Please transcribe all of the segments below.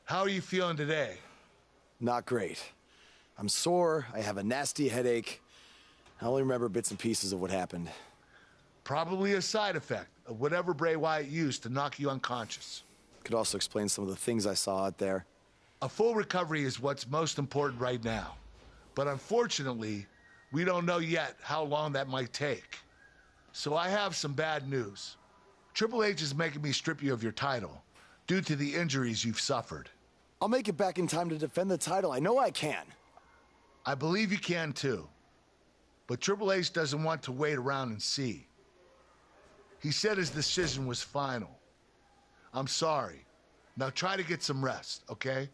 How are you feeling today? Not great. I'm sore, I have a nasty headache. I only remember bits and pieces of what happened. Probably a side effect of whatever Bray Wyatt used to knock you unconscious. Could also explain some of the things I saw out there. A full recovery is what's most important right now. But unfortunately, we don't know yet how long that might take. So I have some bad news. Triple H is making me strip you of your title due to the injuries you've suffered. I'll make it back in time to defend the title. I know I can. I believe you can too. But Triple H doesn't want to wait around and see. He said his decision was final. I'm sorry. Now try to get some rest, okay?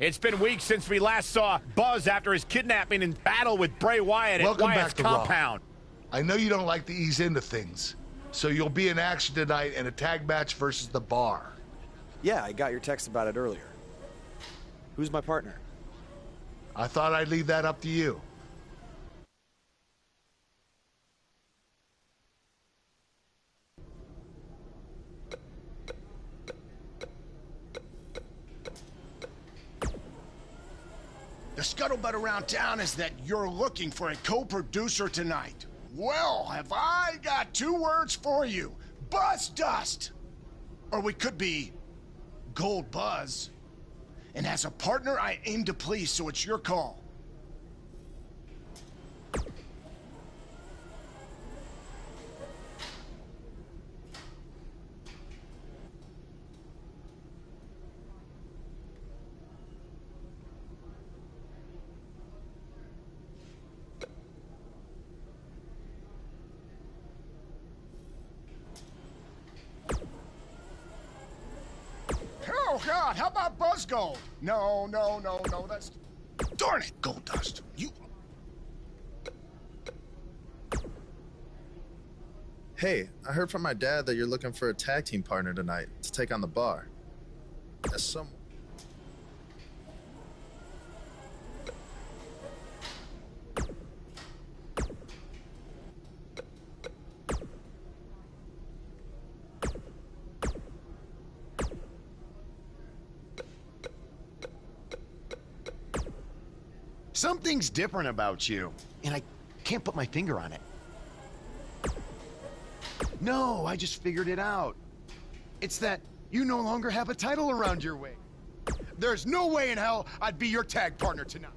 It's been weeks since we last saw Buzz after his kidnapping and battle with Bray Wyatt at Wyatt's compound. I know you don't like to ease into things, so you'll be in action tonight in a tag match versus The Bar. Yeah, I got your text about it earlier. Who's my partner? I thought I'd leave that up to you. The scuttlebutt around town is that you're looking for a co-producer tonight. Well, have I got two words for you. Buzz Dust! Or we could be Gold Buzz. And as a partner, I aim to please, so it's your call. Oh, God, how about Buzz Gold? No, that's... Darn it, Gold Dust. You... Hey, I heard from my dad that you're looking for a tag team partner tonight to take on The Bar. As some... Something's different about you, and I can't put my finger on it. No, I just figured it out. It's that you no longer have a title around your waist. There's no way in hell I'd be your tag partner tonight.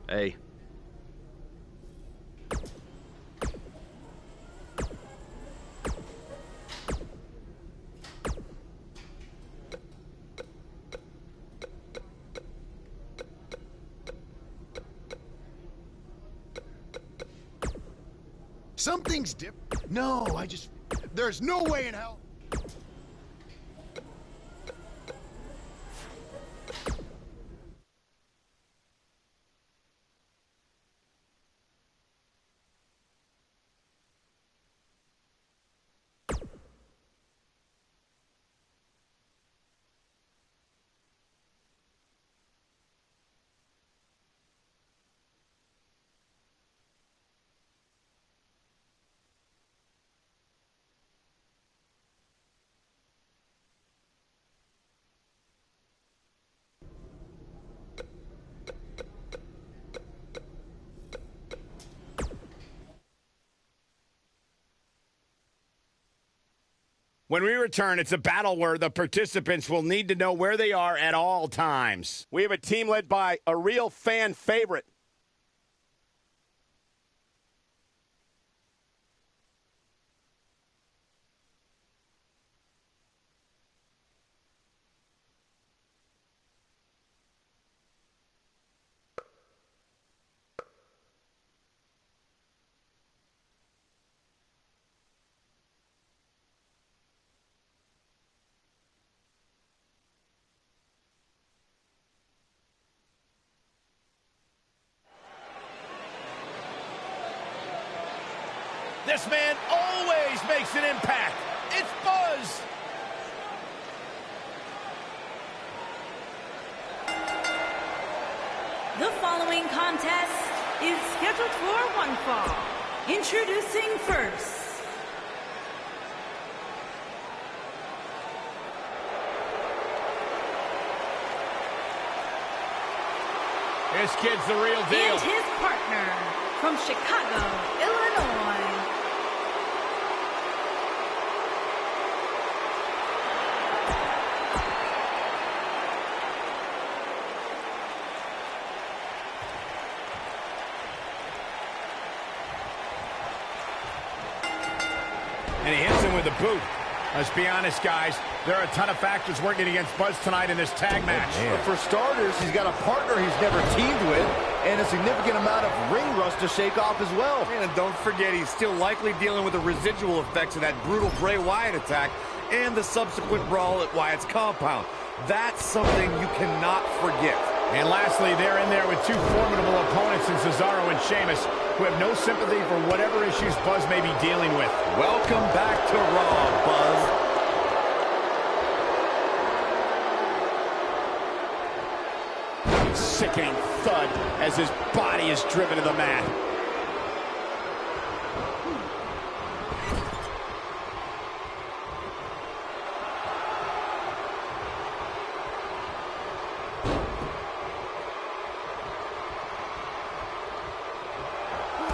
Hey. Something's different. No, I just... There's no way in hell... When we return, it's a battle where the participants will need to know where they are at all times. We have a team led by a real fan favorite. This man always makes an impact. It's Buzz. The following contest is scheduled for one fall. Introducing first. This kid's the real deal. And his partner from Chicago, Illinois. And he hits him with a boot. Let's be honest, guys. There are a ton of factors working against Buzz tonight in this tag match. For starters, he's got a partner he's never teamed with, and a significant amount of ring rust to shake off as well. And don't forget, he's still likely dealing with the residual effects of that brutal Bray Wyatt attack and the subsequent brawl at Wyatt's compound. That's something you cannot forget. And lastly, they're in there with two formidable opponents in Cesaro and Sheamus, who have no sympathy for whatever issues Buzz may be dealing with. Welcome back to Raw, Buzz. Sickening thud as his body is driven to the mat.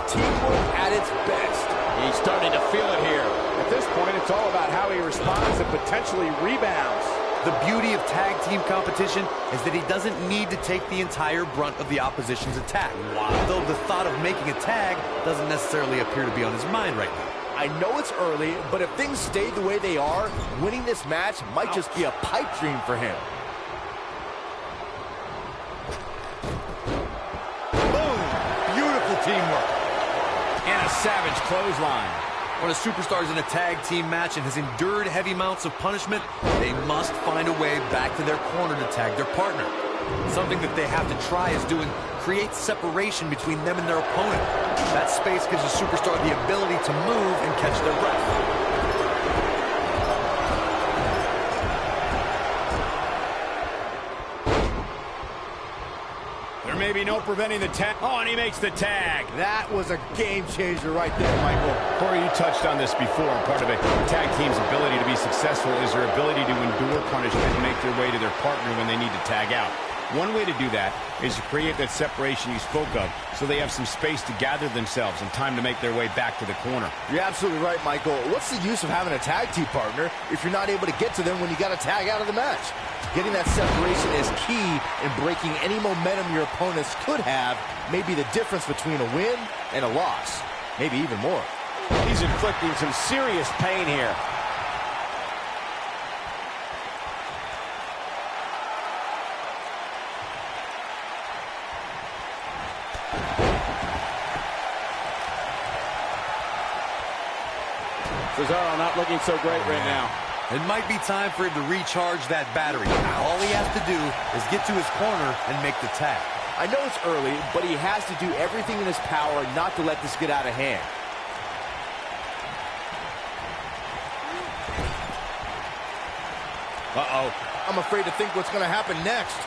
Teamwork at its best. He's starting to feel it here. At this point, it's all about how he responds and potentially rebounds. The beauty of tag team competition is that he doesn't need to take the entire brunt of the opposition's attack. Wow. Though the thought of making a tag doesn't necessarily appear to be on his mind right now. I know it's early, but if things stay the way they are, winning this match might just be a pipe dream for him. Boom! Beautiful teamwork. And a savage clothesline. When a superstar's in a tag team match and has endured heavy amounts of punishment, they must find a way back to their corner to tag their partner. Something that they have to try is doing creates separation between them and their opponent. That space gives a superstar the ability to move and catch their breath. Maybe no preventing the tag. Oh, and he makes the tag. That was a game changer right there, Michael. Corey, you touched on this before. Part of a tag team's ability to be successful is their ability to endure punishment and make their way to their partner when they need to tag out. One way to do that is to create that separation you spoke of, so they have some space to gather themselves and time to make their way back to the corner. You're absolutely right, Michael. What's the use of having a tag team partner if you're not able to get to them when you got to tag out of the match? Getting that separation is key in breaking any momentum your opponents could have, maybe the difference between a win and a loss, maybe even more. He's inflicting some serious pain here. Cesaro not looking so great right now. It might be time for him to recharge that battery. All he has to do is get to his corner and make the tag. I know it's early, but he has to do everything in his power not to let this get out of hand. Uh-oh. I'm afraid to think what's going to happen next.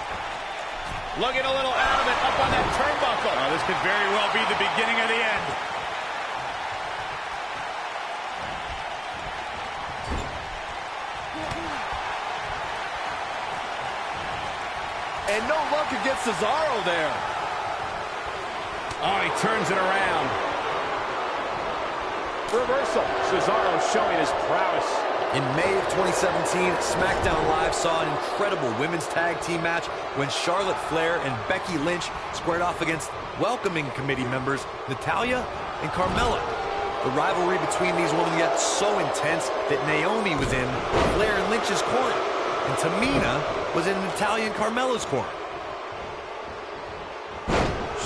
Looking a little out of it up on that turnbuckle. Oh, this could very well be the beginning of the end. And no luck against Cesaro there. Oh, he turns it around. Reversal. Cesaro showing his prowess. In May of 2017, SmackDown Live saw an incredible women's tag team match when Charlotte Flair and Becky Lynch squared off against welcoming committee members Natalya and Carmella. The rivalry between these women got so intense that Naomi was in Flair and Lynch's corner, and Tamina was in Natalya and Carmella's corner.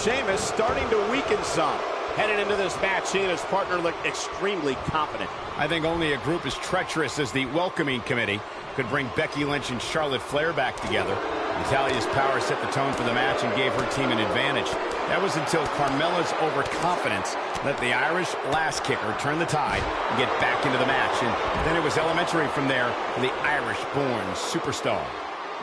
Sheamus starting to weaken some. Headed into this match, he and his partner looked extremely confident. I think only a group as treacherous as the welcoming committee could bring Becky Lynch and Charlotte Flair back together. Natalia's power set the tone for the match and gave her team an advantage. That was until Carmella's overconfidence let the Irish lass kicker turn the tide and get back into the match. And then it was elementary from there for the Irish-born superstar.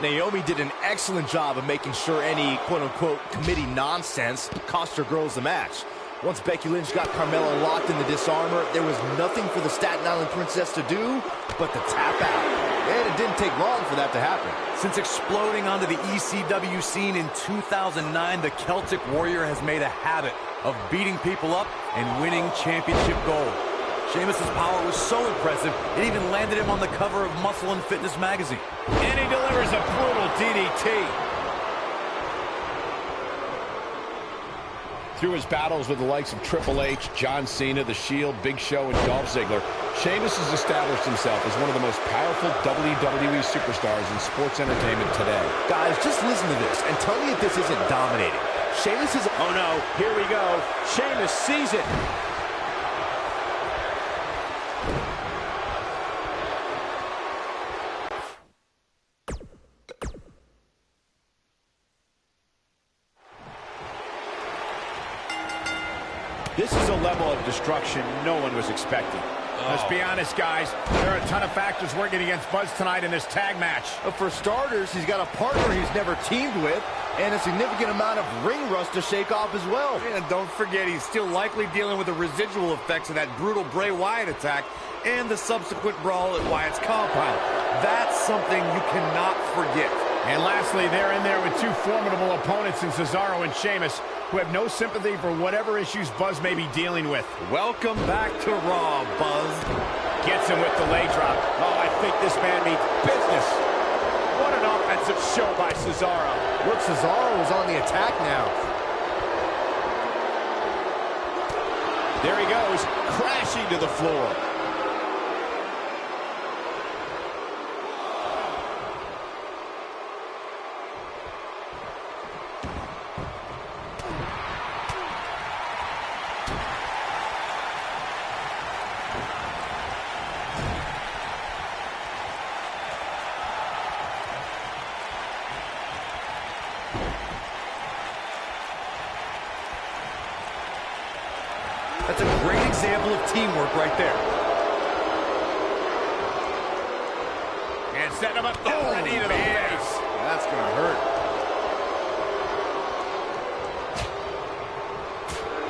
Naomi did an excellent job of making sure any quote-unquote committee nonsense cost her girls the match. Once Becky Lynch got Carmella locked in the disarmor, there was nothing for the Staten Island Princess to do but to tap out. And it didn't take long for that to happen. Since exploding onto the ECW scene in 2009, the Celtic Warrior has made a habit of beating people up and winning championship gold. Sheamus' power was so impressive, it even landed him on the cover of Muscle and Fitness magazine. And he delivers a brutal DDT. Through his battles with the likes of Triple H, John Cena, The Shield, Big Show, and Dolph Ziggler, Sheamus has established himself as one of the most powerful WWE superstars in sports entertainment today. Guys, just listen to this and tell me if this isn't dominating. Sheamus is... Oh no, here we go. Sheamus sees it. This is a level of destruction no one was expecting. Let's be honest, guys. There are a ton of factors working against Buzz tonight in this tag match. For starters, he's got a partner he's never teamed with, and a significant amount of ring rust to shake off as well. And don't forget, he's still likely dealing with the residual effects of that brutal Bray Wyatt attack and the subsequent brawl at Wyatt's compound. That's something you cannot forget. And lastly, they're in there with two formidable opponents in Cesaro and Sheamus, who have no sympathy for whatever issues Buzz may be dealing with. Welcome back to Raw, Buzz. Gets him with the leg drop. Oh, I think this man means business. What an offensive show by Cesaro. Look, Cesaro is on the attack now. There he goes, crashing to the floor. That's a great example of teamwork right there. And set him up for a knee to the face. That's going to hurt.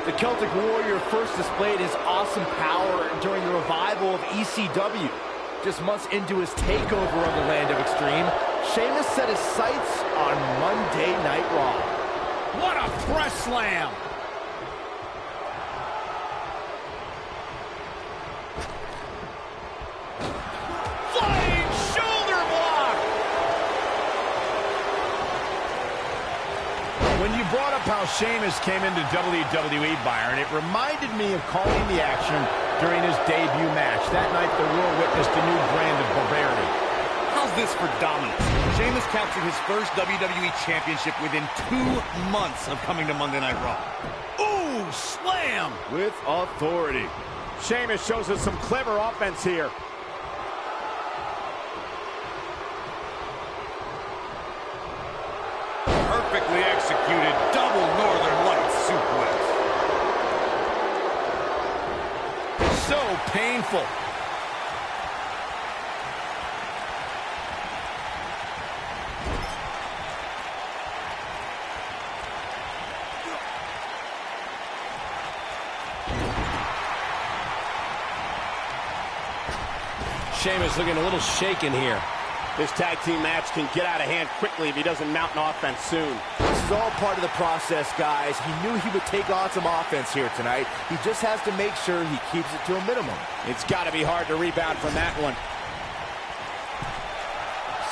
The Celtic Warrior first displayed his awesome power during the revival of ECW. Just months into his takeover of the Land of Extreme, Sheamus set his sights on Monday Night Raw. What a press slam! Flying shoulder block! When you brought up how Sheamus came into WWE, Byron, it reminded me of calling the action during his debut match. That night, the world witnessed a new brand of barbarity. How's this for dominance? Sheamus captured his first WWE Championship within 2 months of coming to Monday Night Raw. Ooh, slam! With authority. Sheamus shows us some clever offense here. Perfectly executed double Northern Lights suplex. So painful. Sheamus looking a little shaken here. This tag team match can get out of hand quickly if he doesn't mount an offense soon. This is all part of the process, guys. He knew he would take on some offense here tonight. He just has to make sure he keeps it to a minimum. It's got to be hard to rebound from that one.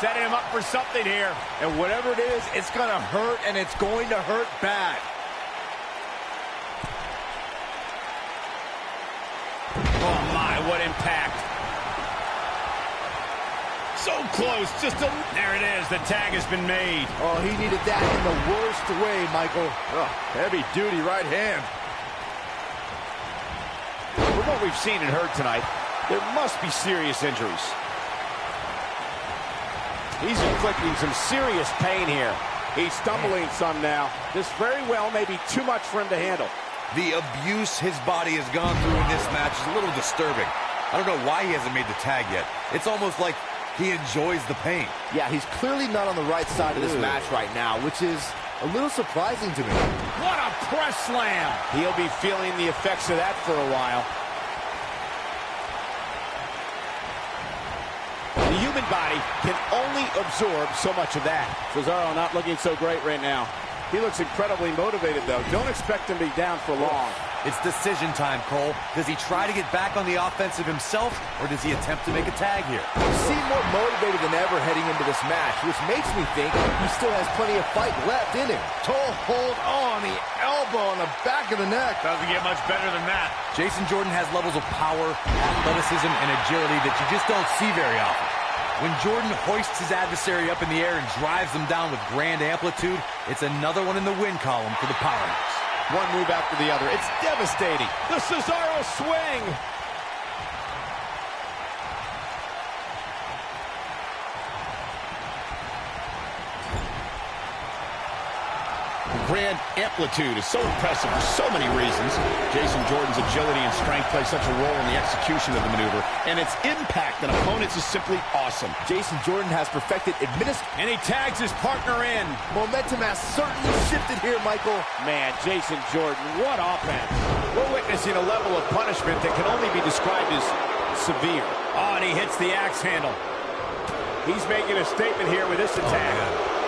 setting him up for something here. And whatever it is, it's going to hurt, and it's going to hurt bad. Oh, my, what impact. So close, just a... There it is, the tag has been made. Oh, he needed that in the worst way, Michael. Oh, heavy-duty right hand. From what we've seen and heard tonight, there must be serious injuries. He's inflicting some serious pain here. He's stumbling some now. This very well may be too much for him to handle. The abuse his body has gone through in this match is a little disturbing. I don't know why he hasn't made the tag yet. It's almost like he enjoys the pain. Yeah, he's clearly not on the right side of this match right now, which is a little surprising to me. What a press slam! He'll be feeling the effects of that for a while. The human body can only absorb so much of that. Cesaro not looking so great right now. He looks incredibly motivated, though. Don't expect him to be down for long. It's decision time, Cole. Does he try to get back on the offensive himself, or does he attempt to make a tag here? He seemed more motivated than ever heading into this match, which makes me think he still has plenty of fight left in him. Toe hold on the elbow on the back of the neck. Doesn't get much better than that. Jason Jordan has levels of power, athleticism, and agility that you just don't see very often. When Jordan hoists his adversary up in the air and drives them down with grand amplitude, it's another one in the win column for the powerhouse. One move after the other. It's devastating. The Cesaro swing. Grand amplitude is so impressive for so many reasons. Jason Jordan's agility and strength play such a role in the execution of the maneuver, and its impact on opponents is simply awesome. Jason Jordan has perfected and he tags his partner in. Momentum has certainly shifted here, Michael. Man, Jason Jordan, what offense. We're witnessing a level of punishment that can only be described as severe. Oh, and he hits the axe handle. He's making a statement here with this attack. Oh,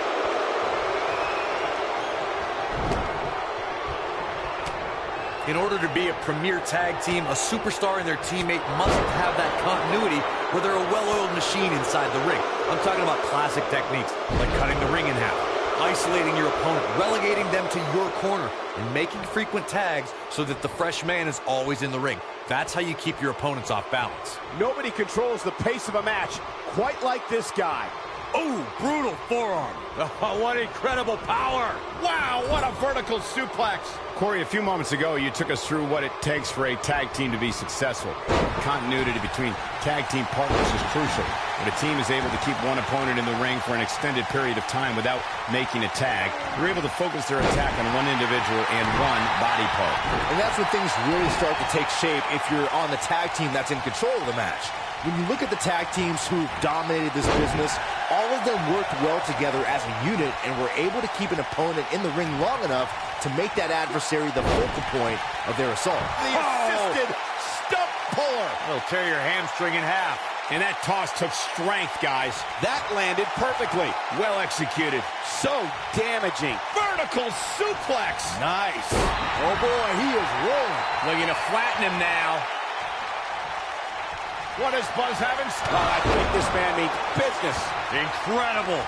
in order to be a premier tag team, a superstar and their teammate must have that continuity where they're a well-oiled machine inside the ring. I'm talking about classic techniques like cutting the ring in half, isolating your opponent, relegating them to your corner, and making frequent tags so that the fresh man is always in the ring. That's how you keep your opponents off balance. Nobody controls the pace of a match quite like this guy. Oh, brutal forearm. Oh, what incredible power. Wow, what a vertical suplex. Corey, a few moments ago, you took us through what it takes for a tag team to be successful. Continuity between tag team partners is crucial. When a team is able to keep one opponent in the ring for an extended period of time without making a tag, they're able to focus their attack on one individual and one body part. And that's when things really start to take shape if you're on the tag team that's in control of the match. When you look at the tag teams who dominated this business, all of them worked well together as a unit and were able to keep an opponent in the ring long enough to make that adversary the focal point of their assault. The assisted stump puller. It'll tear your hamstring in half. And that toss took strength, guys. That landed perfectly. Well executed. So damaging. Vertical suplex. Nice. Oh, boy, he is rolling. Looking to flatten him now. What does Buzz have in store? I think this man means business. Incredible.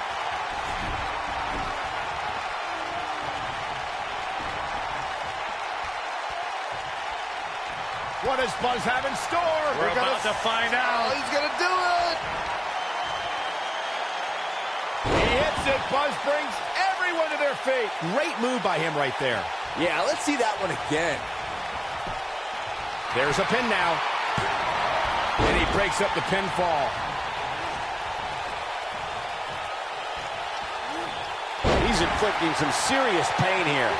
What does Buzz have in store? We're about to find out. He's going to do it. He hits it. Buzz brings everyone to their feet. Great move by him right there. Yeah, let's see that one again. There's a pin now. And he breaks up the pinfall. He's inflicting some serious pain here.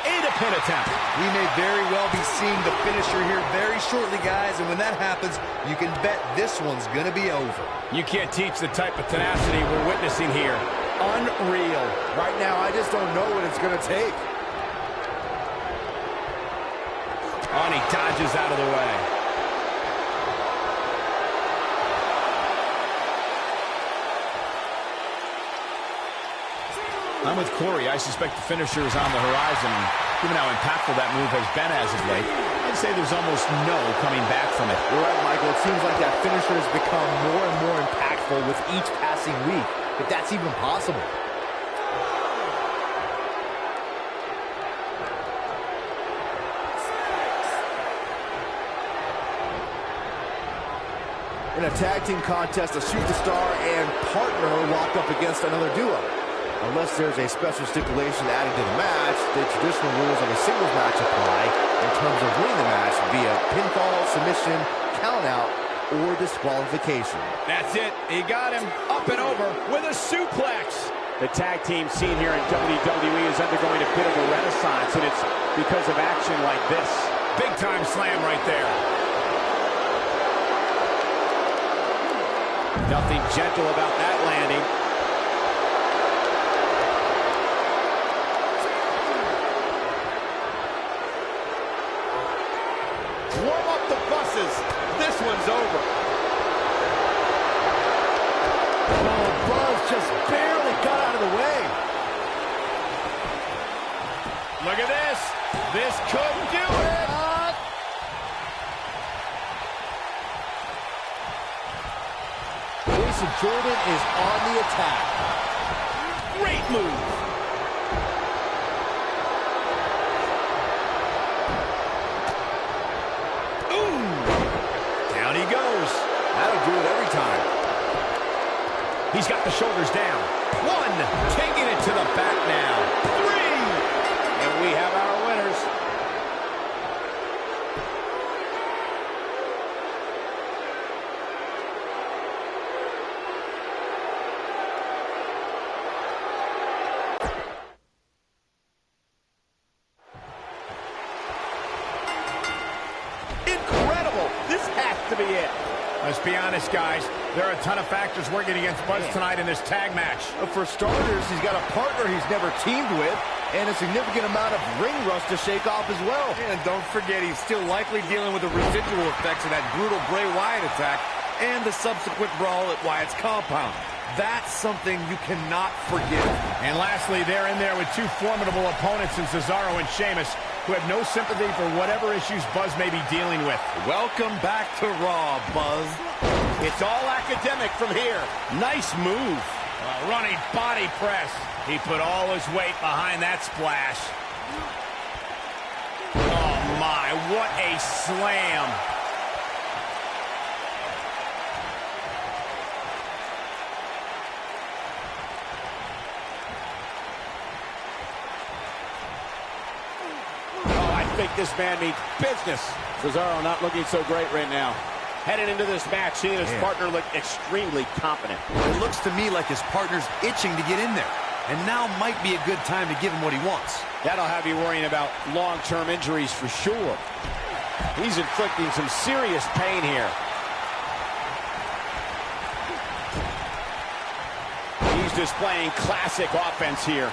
And a pin attempt. We may very well be seeing the finisher here very shortly, guys, and when that happens, you can bet this one's going to be over. You can't teach the type of tenacity we're witnessing here. Unreal. Right now, I just don't know what it's going to take. Oh, and he dodges out of the way. I'm with Corey. I suspect the finisher is on the horizon. Given how impactful that move has been as of late, I I'd say there's almost no coming back from it. You're right, Michael. It seems like that finisher has become more and more impactful with each passing week, if that's even possible. In a tag team contest, a superstar and partner lock up against another duo. Unless there's a special stipulation added to the match, the traditional rules of a singles match apply in terms of winning the match via pinfall, submission, countout, or disqualification. That's it. He got him up and over with a suplex. The tag team scene here in WWE is undergoing a bit of a renaissance, and it's because of action like this. Big time slam right there. Nothing gentle about that landing. Warm up the buses. This one's over. Oh, Buzz just barely got out of the way. Look at this. This could do it. Jason Jordan is on the attack. Great move. Down he goes. That'll do it every time. He's got the shoulders down. One, taking it to the back now. Three, and we have our winners. Incredible. This has to be it. Let's be honest, guys. There are a ton of factors working against Buzz tonight in this tag match. For starters, he's got a partner he's never teamed with, and a significant amount of ring rust to shake off as well. And don't forget, he's still likely dealing with the residual effects of that brutal Bray Wyatt attack and the subsequent brawl at Wyatt's compound. That's something you cannot forgive. And lastly, they're in there with two formidable opponents in Cesaro and Sheamus, who have no sympathy for whatever issues Buzz may be dealing with. Welcome back to Raw, Buzz. It's all academic from here. Nice move. A running body press. He put all his weight behind that splash. Oh my, what a slam. I think this man means business. Cesaro not looking so great right now. Headed into this match, he and his partner look extremely confident. It looks to me like his partner's itching to get in there. And now might be a good time to give him what he wants. That'll have you worrying about long-term injuries for sure. He's inflicting some serious pain here. He's displaying classic offense here.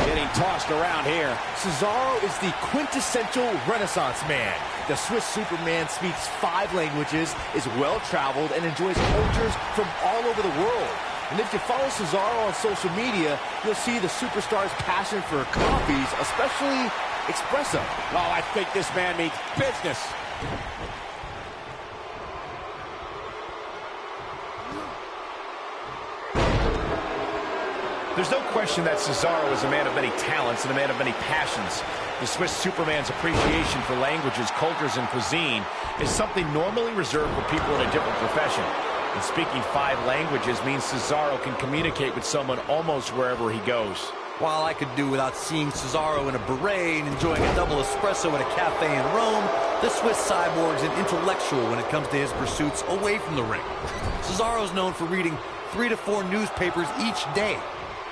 Getting tossed around here. Cesaro is the quintessential Renaissance man. The Swiss Superman speaks 5 languages, is well-traveled, and enjoys cultures from all over the world. And if you follow Cesaro on social media, you'll see the superstar's passion for coffees, especially espresso. Oh, I think this man means business. There's no question that Cesaro is a man of many talents and a man of many passions. The Swiss Superman's appreciation for languages, cultures, and cuisine is something normally reserved for people in a different profession. And speaking 5 languages means Cesaro can communicate with someone almost wherever he goes. While I could do without seeing Cesaro in a beret and enjoying a double espresso at a cafe in Rome, the Swiss cyborg's an intellectual when it comes to his pursuits away from the ring. Cesaro's known for reading 3 to 4 newspapers each day,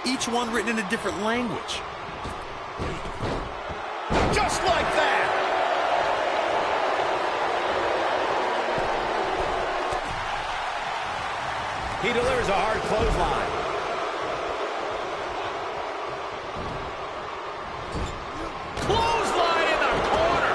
each one written in a different language. Just like that! He delivers a hard clothesline. Clothesline in the corner!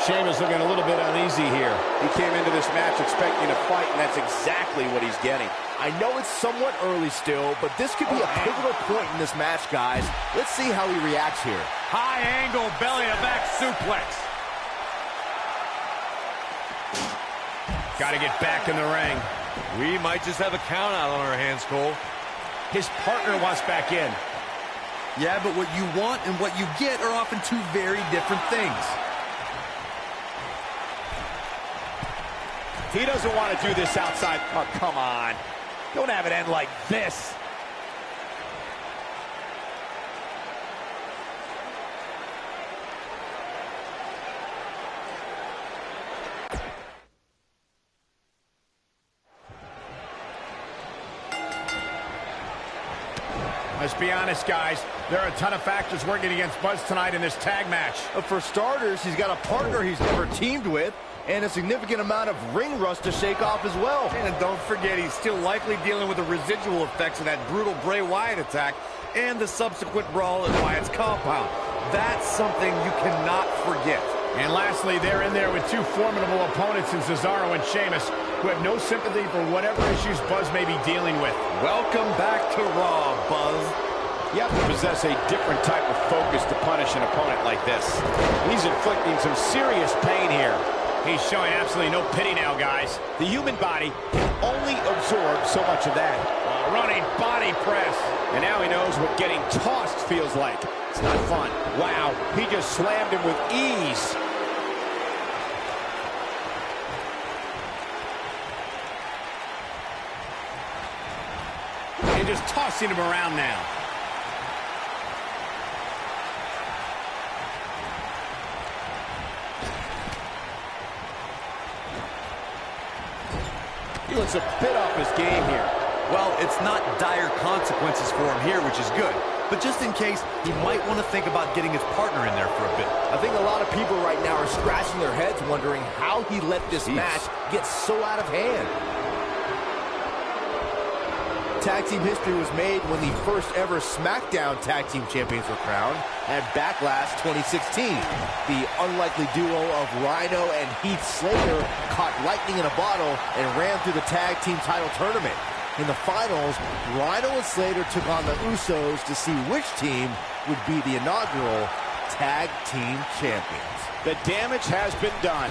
Sheamus looking a little bit uneasy here. He came into this match expecting a fight, and that's exactly what he's getting. I know it's somewhat early still, but this could be a pivotal point in this match, guys. Let's see how he reacts here. High angle belly-to-back suplex. Got to get back in the ring. We might just have a count out on our hands, Cole. His partner wants back in. Yeah, but what you want and what you get are often two very different things. He doesn't want to do this outside. Oh, come on. Don't have it end like this. Let's be honest, guys. There are a ton of factors working against Buzz tonight in this tag match. For starters, he's got a partner he's never teamed with, and a significant amount of ring rust to shake off as well. And don't forget, he's still likely dealing with the residual effects of that brutal Bray Wyatt attack and the subsequent brawl at Wyatt's compound. That's something you cannot forget. And lastly, they're in there with two formidable opponents in Cesaro and Sheamus, who have no sympathy for whatever issues Buzz may be dealing with. Welcome back to Raw, Buzz. You have to possess a different type of focus to punish an opponent like this. He's inflicting some serious pain here. He's showing absolutely no pity now, guys. The human body can only absorb so much of that. Running body press. And now he knows what getting tossed feels like. It's not fun. Wow, he just slammed him with ease. And just tossing him around now. He looks a bit off his game here. Well, it's not dire consequences for him here, which is good. But just in case, he might want to think about getting his partner in there for a bit. I think a lot of people right now are scratching their heads wondering how he let this match get so out of hand. Tag team history was made when the first ever SmackDown Tag Team Champions were crowned at Backlash 2016. The unlikely duo of Rhino and Heath Slater caught lightning in a bottle and ran through the tag team title tournament. In the finals, Rhino and Slater took on the Usos to see which team would be the inaugural Tag Team Champions. The damage has been done.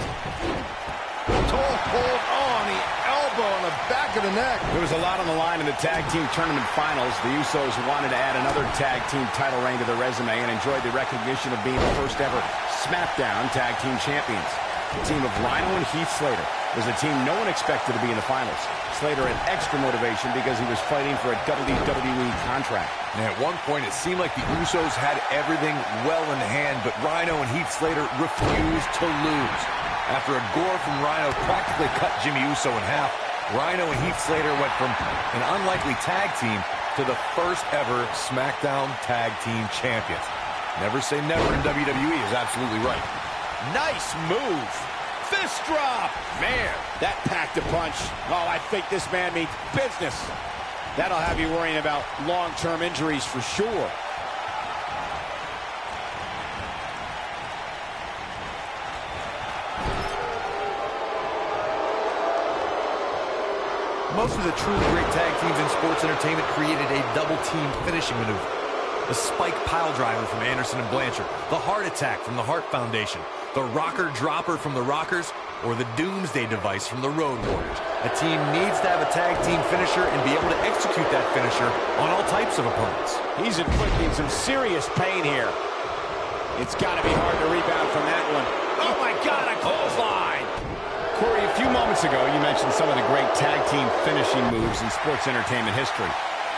Toe hold on the elbow on the back of the neck. There was a lot on the line in the tag team tournament finals. The Usos wanted to add another tag team title reign to their resume and enjoyed the recognition of being the first ever SmackDown Tag Team Champions. The team of Rhino and Heath Slater was a team no one expected to be in the finals. Slater had extra motivation because he was fighting for a WWE contract. And at one point, it seemed like the Usos had everything well in hand, but Rhino and Heath Slater refused to lose. After a gore from Rhino practically cut Jimmy Uso in half, Rhino and Heath Slater went from an unlikely tag team to the first ever SmackDown Tag Team Champions. Never say never in WWE is absolutely right. Nice move. Fist drop. Man, that packed a punch. Oh, I think this man means business. That'll have you worrying about long-term injuries for sure. Most of the truly great tag teams in sports entertainment created a double-team finishing maneuver. The spike pile driver from Anderson and Blanchard, the heart attack from the Hart Foundation, the rocker dropper from the Rockers, or the Doomsday device from the Road Warriors. A team needs to have a tag team finisher and be able to execute that finisher on all types of opponents. He's inflicting some serious pain here. It's got to be hard to rebound from that one. Oh, my God, a clothesline. Corey, a few moments ago, you mentioned some of the great tag team finishing moves in sports entertainment history.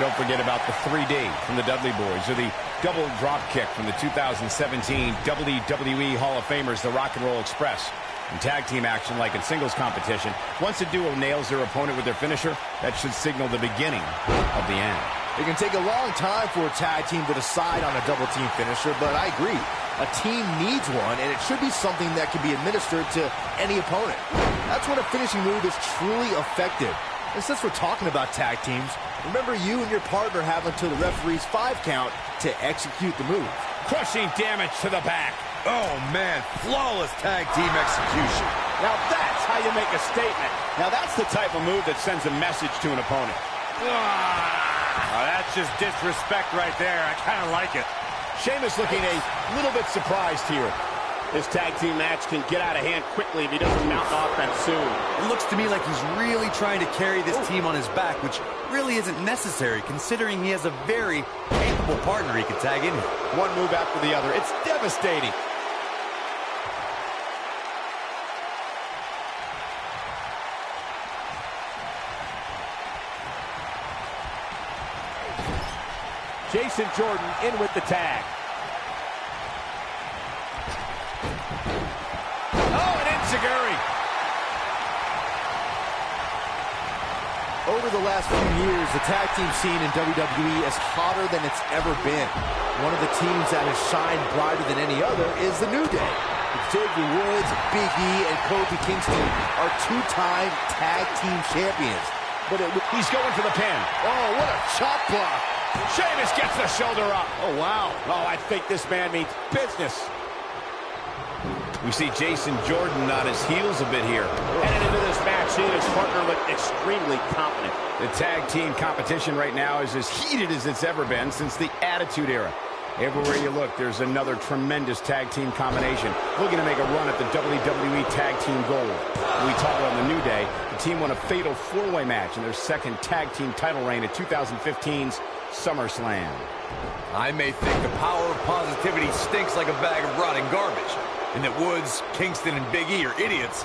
Don't forget about the 3D from the Dudley Boys, or the double drop kick from the 2017 WWE Hall of Famers, the Rock and Roll Express. In tag team action, like in singles competition, once a duo nails their opponent with their finisher, that should signal the beginning of the end. It can take a long time for a tag team to decide on a double team finisher, but I agree. A team needs one, and it should be something that can be administered to any opponent. That's when a finishing move is truly effective. And since we're talking about tag teams, remember you and your partner have until the referee's 5 count to execute the move. Crushing damage to the back. Oh, man, flawless tag team execution. Now that's how you make a statement. Now that's the type of move that sends a message to an opponent. That's just disrespect right there. I kind of like it. Sheamus looking a little bit surprised here. This tag team match can get out of hand quickly if he doesn't mount an offense soon. It looks to me like he's really trying to carry this team on his back, which really isn't necessary considering he has a very capable partner he can tag in here. One move after the other. It's devastating. Jason Jordan in with the tag. Oh, and enziguri. Over the last few years, the tag team scene in WWE is hotter than it's ever been. One of the teams that has shined brighter than any other is the New Day. Xavier Woods, Big E, and Kofi Kingston are two-time tag team champions. But he's going for the pin. Oh, what a chop block. Sheamus gets the shoulder up. Oh, wow. Oh, I think this man means business. We see Jason Jordan on his heels a bit here. Headed into this match, he and his partner look extremely confident. The tag team competition right now is as heated as it's ever been since the Attitude Era. Everywhere you look, there's another tremendous tag team combination looking to make a run at the WWE Tag Team Gold. When we talk about the New Day, the team won a fatal four-way match in their second tag team title reign at 2015's SummerSlam. I may think the power of positivity stinks like a bag of rotting garbage, and that Woods, Kingston, and Big E are idiots,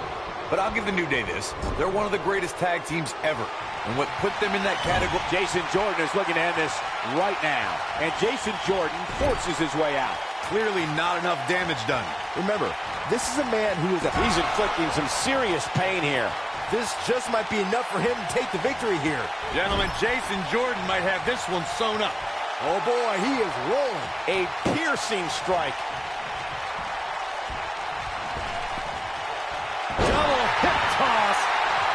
but I'll give the New Day this. They're one of the greatest tag teams ever, and what put them in that category... Jason Jordan is looking to end this right now, and Jason Jordan forces his way out. Clearly not enough damage done. Remember, this is a man who is He's inflicting some serious pain here. This just might be enough for him to take the victory here. Gentlemen, Jason Jordan might have this one sewn up. Oh boy, he is rolling. A piercing strike. Double hip toss.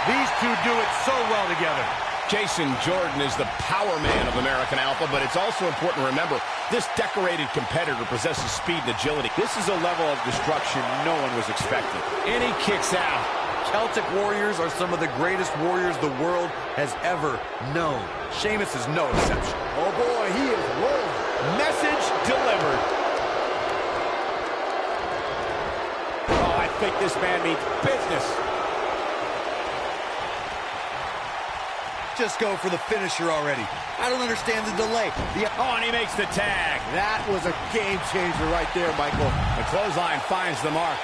These two do it so well together. Jason Jordan is the power man of American Alpha, but it's also important to remember this decorated competitor possesses speed and agility. This is a level of destruction no one was expecting. And he kicks out. Celtic Warriors are some of the greatest warriors the world has ever known. Sheamus is no exception. Oh boy, he is rolling. Message delivered. Oh, I think this man means business. Just go for the finisher already. I don't understand the delay. Oh, and he makes the tag. That was a game changer right there, Michael. The clothesline finds the mark.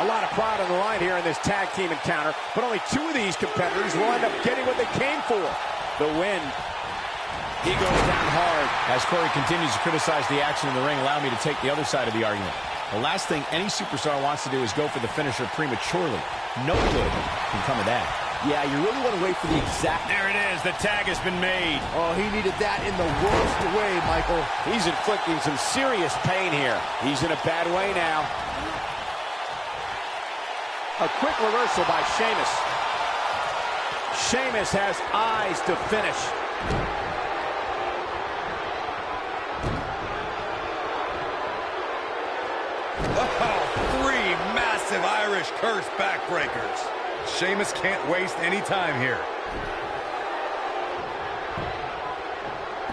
A lot of pride on the line here in this tag team encounter, but only two of these competitors will end up getting what they came for. The win. He goes down hard. As Corey continues to criticize the action in the ring, allow me to take the other side of the argument. The last thing any superstar wants to do is go for the finisher prematurely. No good can come of that. Yeah, you really want to wait for the exact... There it is. The tag has been made. Oh, he needed that in the worst way, Michael. He's inflicting some serious pain here. He's in a bad way now. A quick reversal by Sheamus. Sheamus has eyes to finish. Oh, three massive Irish curse backbreakers. Sheamus can't waste any time here.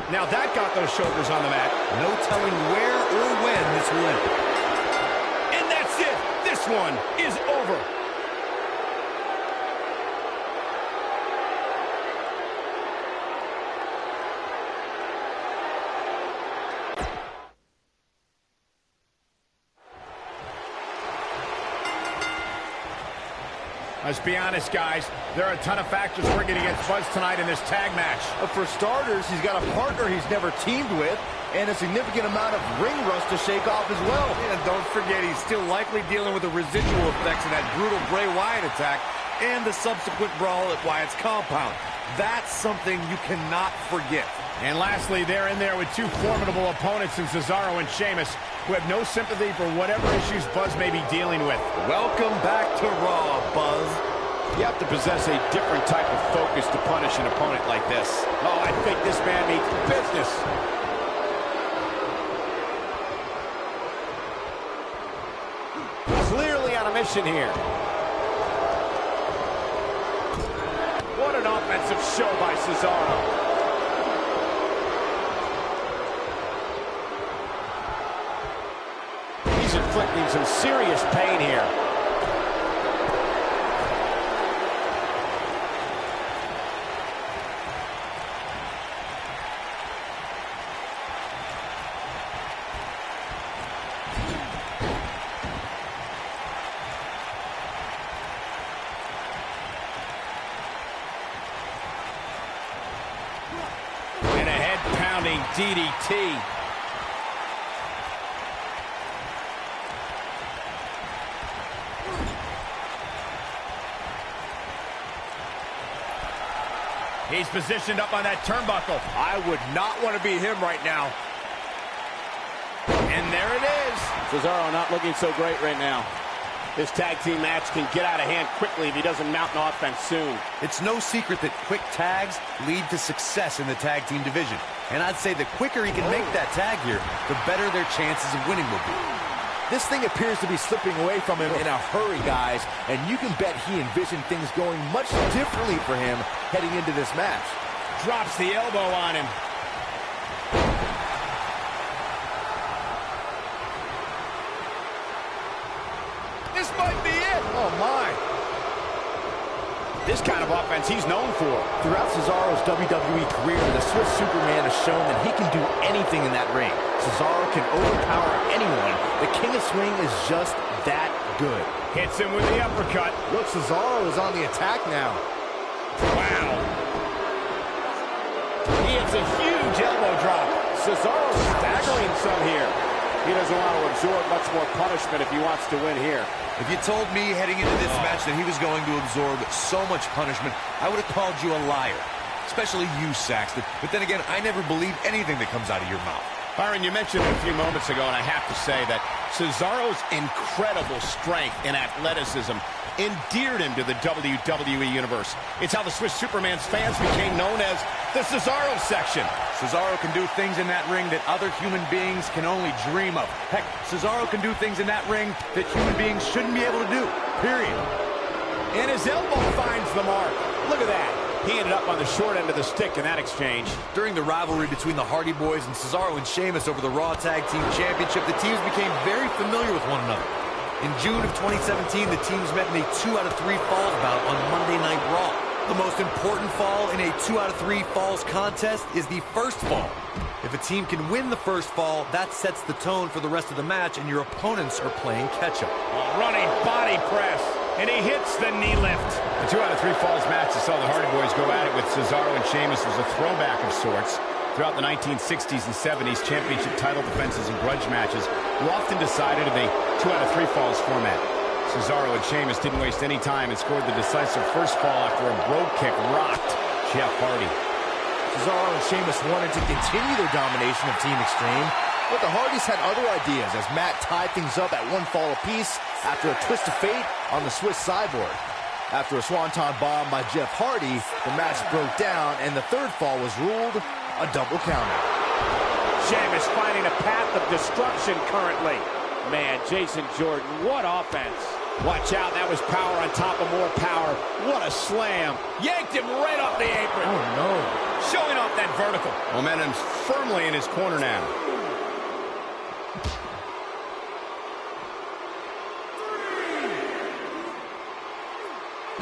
Now that got those shoulders on the mat. No telling where or when this will end. And that's it. This one is over. Let's be honest, guys. There are a ton of factors working against Buzz tonight in this tag match. For starters, he's got a partner he's never teamed with, and a significant amount of ring rust to shake off as well. And don't forget, he's still likely dealing with the residual effects of that brutal Bray Wyatt attack and the subsequent brawl at Wyatt's compound. That's something you cannot forget. And lastly, they're in there with two formidable opponents in Cesaro and Sheamus, who have no sympathy for whatever issues Buzz may be dealing with. Welcome back to Raw, Buzz. You have to possess a different type of focus to punish an opponent like this. Oh, I think this man means business. Clearly on a mission here. What an offensive show by Cesaro. He's inflicting some serious pain here. And a head-pounding DDT. He's positioned up on that turnbuckle. I would not want to be him right now. And there it is. Cesaro not looking so great right now. This tag team match can get out of hand quickly if he doesn't mount an offense soon. It's no secret that quick tags lead to success in the tag team division. And I'd say the quicker he can make that tag here, the better their chances of winning will be. This thing appears to be slipping away from him in a hurry, guys, and you can bet he envisioned things going much differently for him heading into this match. Drops the elbow on him. This might be it. Oh, my. This kind of offense he's known for. Throughout Cesaro's WWE career, the Swiss Superman has shown that he can do anything in that ring. Cesaro can overpower anyone. The King of Swing is just that good. Hits him with the uppercut. Look, Cesaro is on the attack now. Wow. He hits a huge elbow drop. Cesaro staggering some here. He doesn't want to absorb much more punishment if he wants to win here. If you told me heading into this match that he was going to absorb so much punishment, I would have called you a liar. Especially you, Saxton. But then again, I never believe anything that comes out of your mouth. Byron, you mentioned it a few moments ago, and I have to say that Cesaro's incredible strength and athleticism endeared him to the WWE Universe. It's how the Swiss Superman's fans became known as the Cesaro section. Cesaro can do things in that ring that other human beings can only dream of. Heck, Cesaro can do things in that ring that human beings shouldn't be able to do, period. And his elbow finds the mark. Look at that. He ended up on the short end of the stick in that exchange. During the rivalry between the Hardy Boys and Cesaro and Sheamus over the Raw Tag Team Championship, the teams became very familiar with one another. In June of 2017, the teams met in a 2 out of 3 falls bout on Monday Night Raw. The most important fall in a 2 out of 3 falls contest is the first fall. If a team can win the first fall, that sets the tone for the rest of the match, and your opponents are playing catch-up. Running body press, and he hits the knee lift. The 2 out of 3 falls match that saw the Hardy Boys go at it with Cesaro and Sheamus was a throwback of sorts. Throughout the 1960s and 70s, championship title defenses and grudge matches were often decided in a 2 out of 3 falls format. Cesaro and Sheamus didn't waste any time and scored the decisive first fall after a brogue kick rocked Jeff Hardy. Cesaro and Sheamus wanted to continue their domination of Team Extreme, but the Hardys had other ideas as Matt tied things up at 1 fall apiece after a twist of fate on the Swiss Cyborg. After a swanton bomb by Jeff Hardy, the match broke down and the third fall was ruled a double counter. Sheamus finding a path of destruction currently. Man, Jason Jordan, what offense. Watch out, that was power on top of more power. What a slam. Yanked him right off the apron. Oh, no. Showing off that vertical. Momentum's firmly in his corner now.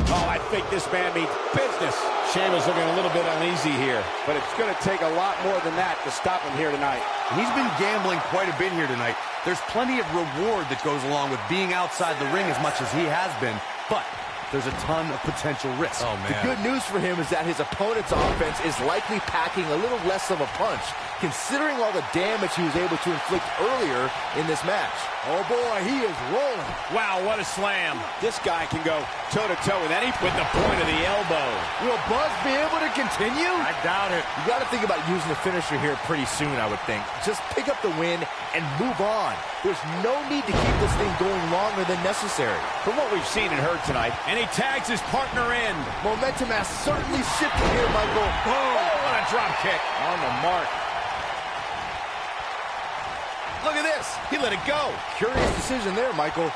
Oh, I think this man means business. Sheamus looking a little bit uneasy here, but it's going to take a lot more than that to stop him here tonight. He's been gambling quite a bit here tonight. There's plenty of reward that goes along with being outside the ring as much as he has been, but there's a ton of potential risk. The good news for him is that his opponent's offense is likely packing a little less of a punch. considering all the damage he was able to inflict earlier in this match. Oh boy, he is rolling. Wow, what a slam. This guy can go toe-to-toe with the point of the elbow. Will Buzz be able to continue? I doubt it. You got to think about using the finisher here pretty soon, I would think. Just pick up the win and move on. There's no need to keep this thing going longer than necessary. From what we've seen and heard tonight, and he tags his partner in. Momentum has certainly shifted here, Michael. Oh, what a drop kick. On the mark. Look at this. He let it go. Curious decision there, Michael.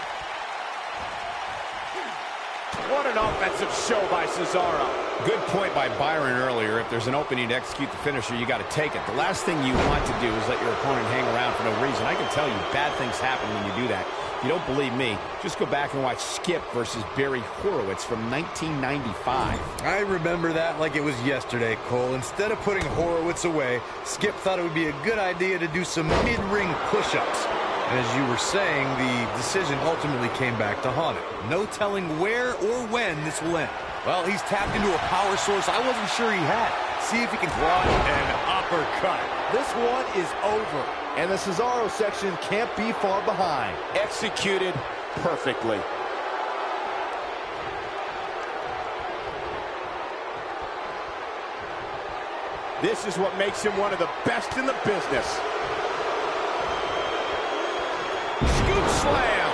What an offensive show by Cesaro. Good point by Byron earlier. If there's an opening to execute the finisher, you got to take it. The last thing you want to do is let your opponent hang around for no reason. I can tell you bad things happen when you do that. If you don't believe me, just go back and watch Skip versus Barry Horowitz from 1995. I remember that like it was yesterday, Cole. Instead of putting Horowitz away, Skip thought it would be a good idea to do some mid-ring push-ups. As you were saying, the decision ultimately came back to haunt him. No telling where or when this will end. Well, he's tapped into a power source I wasn't sure he had. See if he can... What an uppercut. This one is over, and the Cesaro section can't be far behind. Executed perfectly. This is what makes him one of the best in the business. Scoop slam.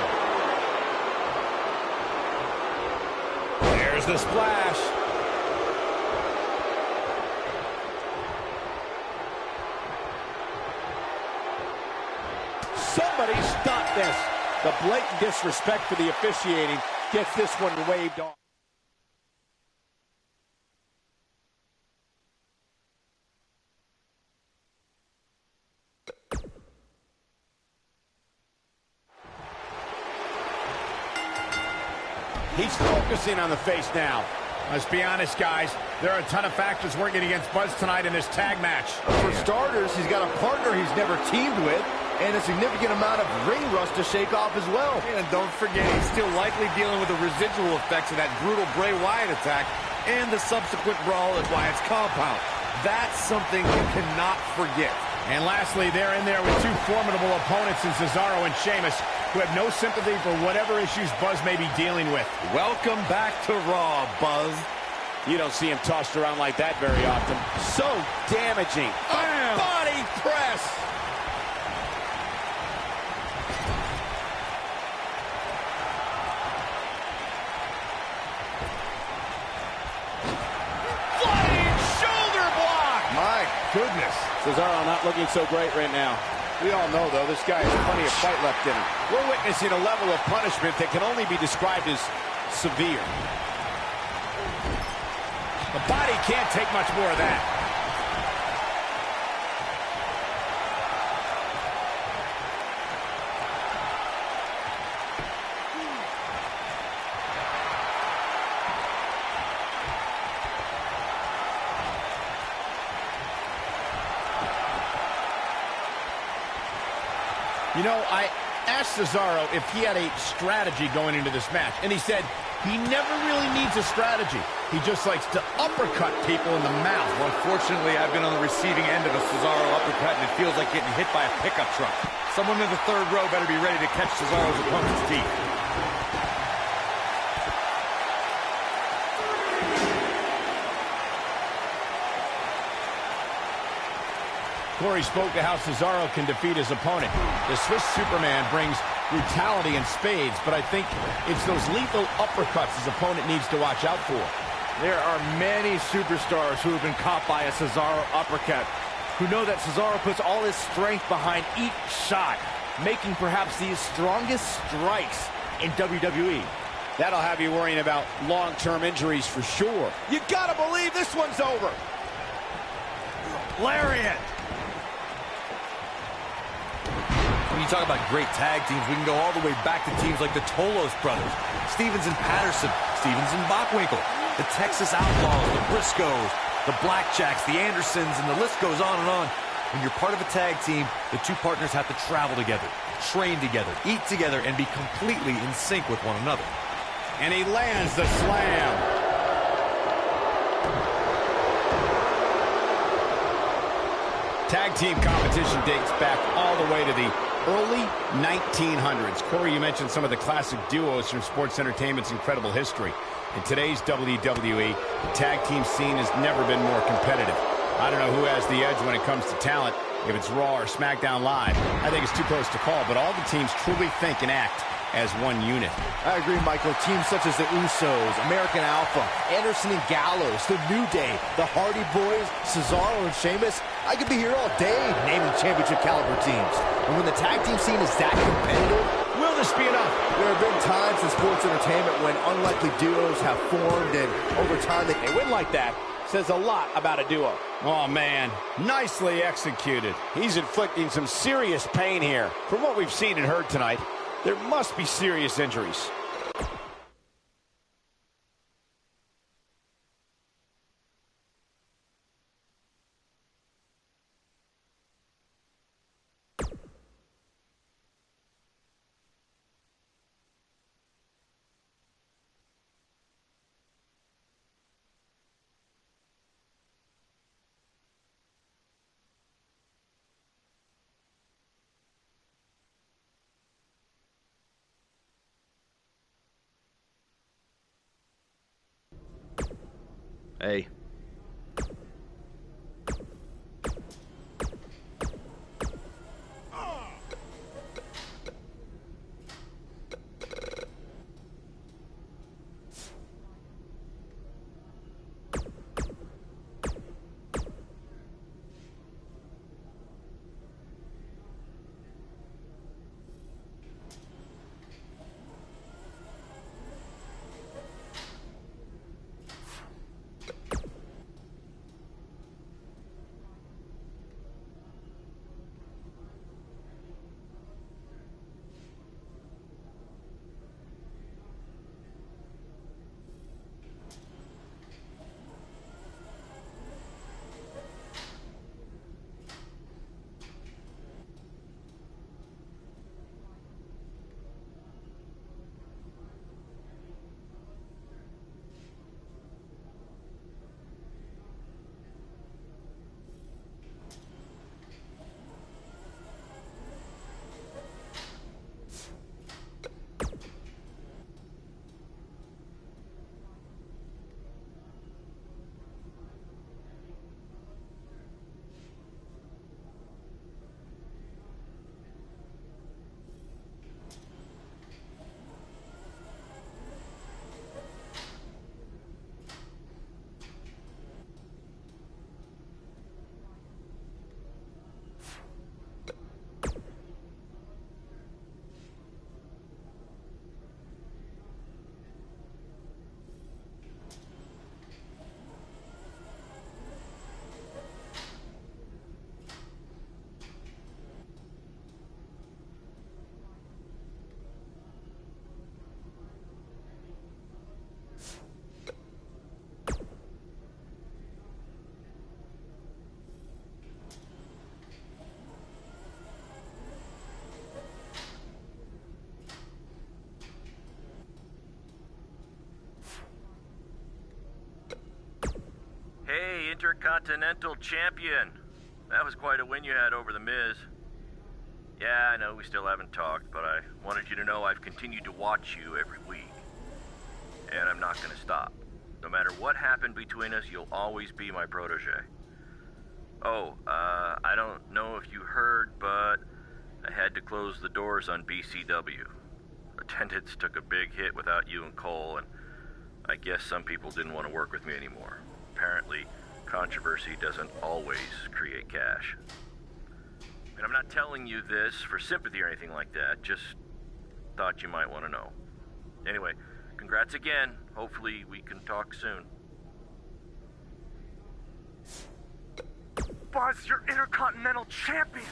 There's the splash. Somebody stop this. The blatant disrespect for the officiating gets this one waved off. He's focusing on the face now. Let's be honest, guys. There are a ton of factors working against Buzz tonight in this tag match. For starters, he's got a partner he's never teamed with, and a significant amount of ring rust to shake off as well. And don't forget, he's still likely dealing with the residual effects of that brutal Bray Wyatt attack and the subsequent brawl at Wyatt's compound. That's something you cannot forget. And lastly, they're in there with two formidable opponents in Cesaro and Sheamus, who have no sympathy for whatever issues Buzz may be dealing with. Welcome back to Raw, Buzz. You don't see him tossed around like that very often. So damaging. Bam! A body press. Flying shoulder block. My goodness. Cesaro not looking so great right now. We all know, though, this guy has plenty of fight left in him. We're witnessing a level of punishment that can only be described as severe. The body can't take much more of that. You know, I asked Cesaro if he had a strategy going into this match, and he said he never really needs a strategy. He just likes to uppercut people in the mouth. Well, unfortunately, I've been on the receiving end of a Cesaro uppercut, and it feels like getting hit by a pickup truck. Someone in the third row better be ready to catch Cesaro's opponent's teeth. Corey spoke to how Cesaro can defeat his opponent. The Swiss Superman brings brutality in spades, but I think it's those lethal uppercuts his opponent needs to watch out for. There are many superstars who have been caught by a Cesaro uppercut, who know that Cesaro puts all his strength behind each shot, making perhaps the strongest strikes in WWE. That'll have you worrying about long-term injuries for sure. You gotta believe this one's over. Lariat! When you talk about great tag teams, we can go all the way back to teams like the Tolos brothers, Stevens and Patterson, Stevens and Bockwinkel, the Texas Outlaws, the Briscoes, the Blackjacks, the Andersons, and the list goes on and on. When you're part of a tag team, the two partners have to travel together, train together, eat together, and be completely in sync with one another. And he lands the slam. Tag team competition dates back all the way to the early 1900s. Corey, you mentioned some of the classic duos from sports entertainment's incredible history. In today's WWE, the tag team scene has never been more competitive. I don't know who has the edge when it comes to talent, if it's Raw or SmackDown Live. I think it's too close to call, but all the teams truly think and act as one unit. I agree, Michael. Teams such as the Usos, American Alpha, Anderson and Gallows, The New Day, the Hardy Boys, Cesaro and Sheamus. I could be here all day naming championship caliber teams. And when the tag team scene is that competitive, Will this be enough? there have been times in sports entertainment when unlikely duos have formed, and over time A win like that says a lot about a duo. Oh, man. Nicely executed. He's inflicting some serious pain here. From what we've seen and heard tonight, there must be serious injuries. Hey. Hey, Intercontinental Champion. That was quite a win you had over The Miz. Yeah, I know we still haven't talked, but I wanted you to know I've continued to watch you every week. And I'm not going to stop. No matter what happened between us, you'll always be my protege. Oh, I don't know if you heard, but I had to close the doors on BCW. Attendance took a big hit without you and Cole, and I guess some people didn't want to work with me anymore. Apparently, controversy doesn't always create cash. And I'm not telling you this for sympathy or anything like that, just thought you might want to know. Anyway, congrats again. Hopefully we can talk soon. Buzz, you're Intercontinental Champion!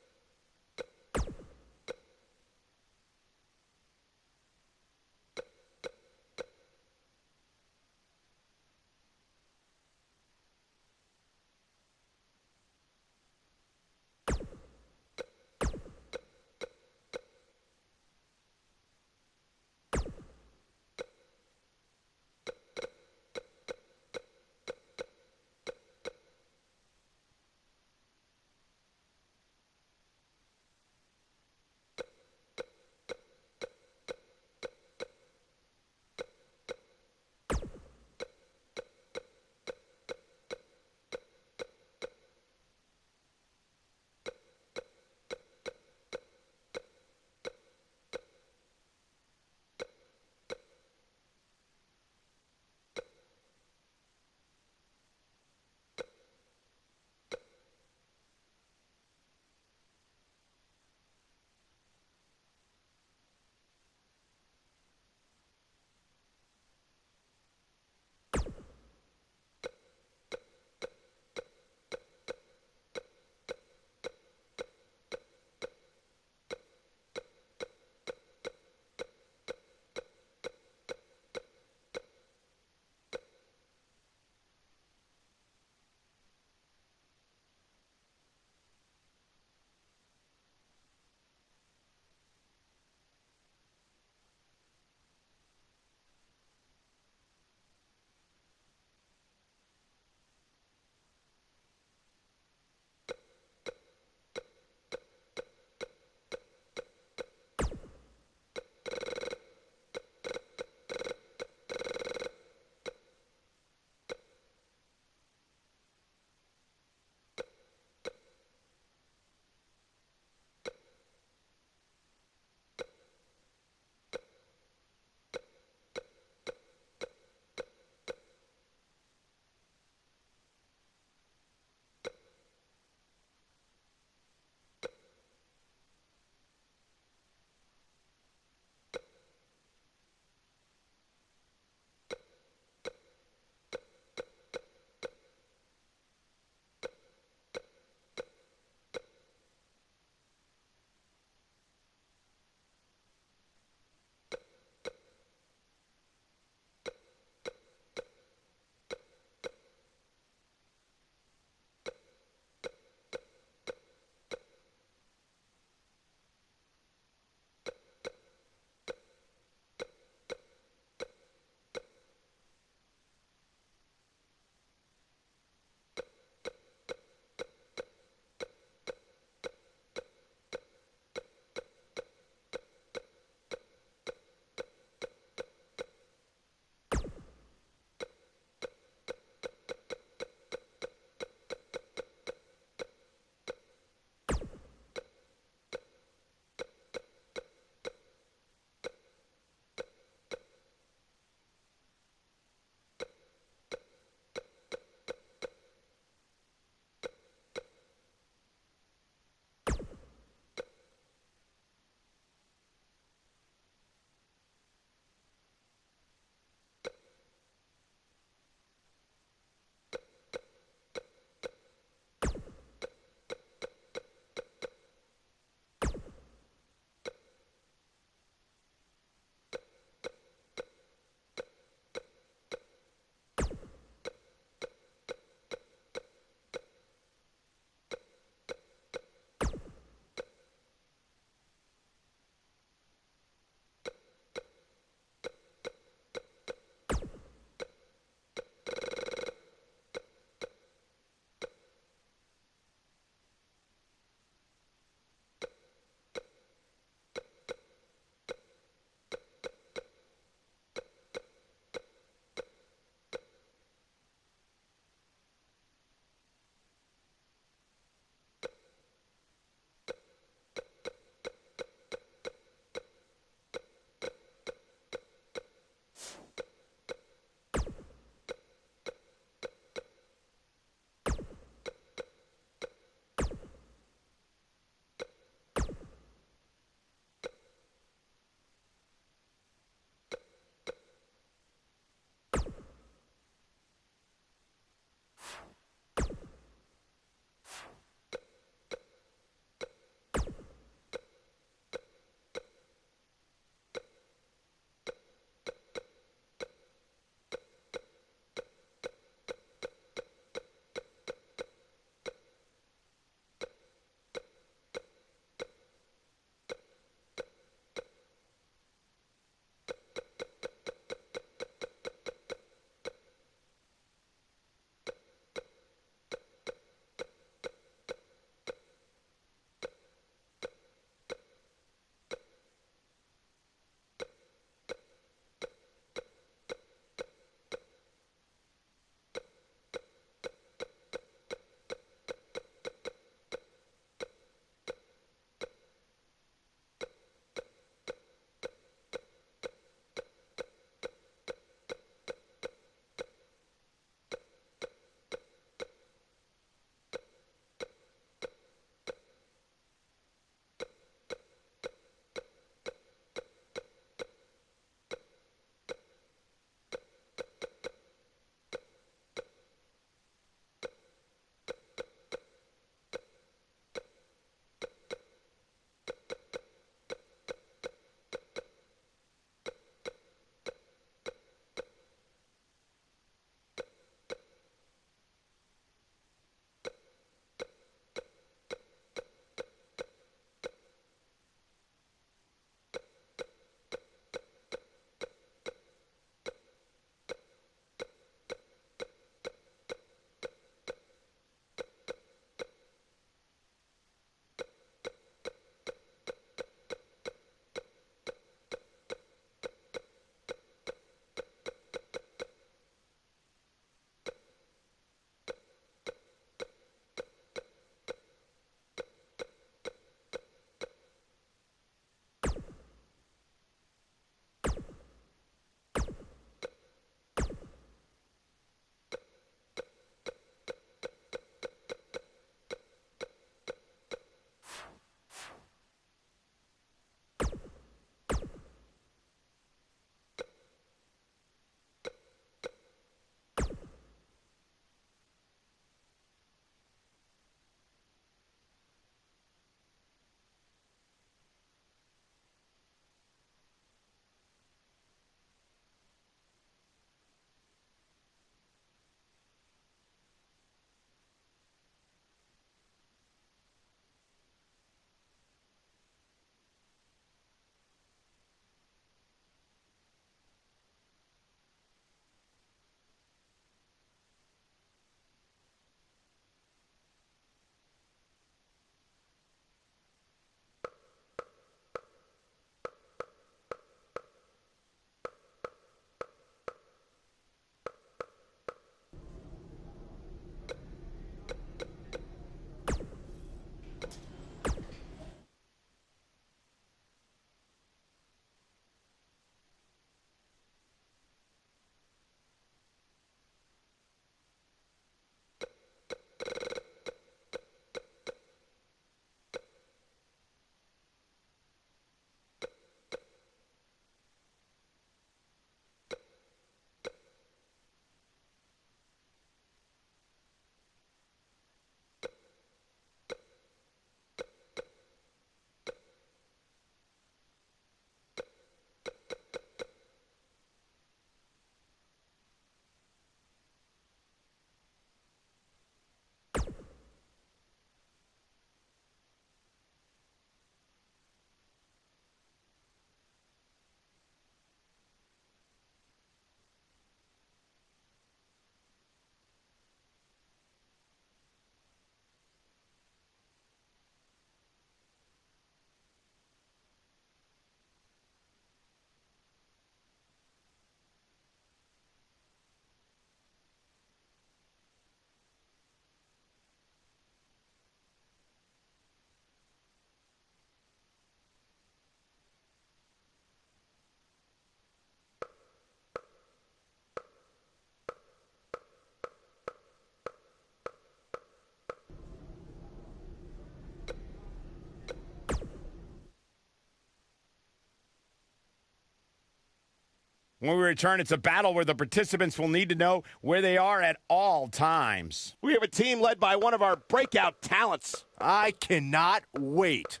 When we return, it's a battle where the participants will need to know where they are at all times. We have a team led by one of our breakout talents. I cannot wait.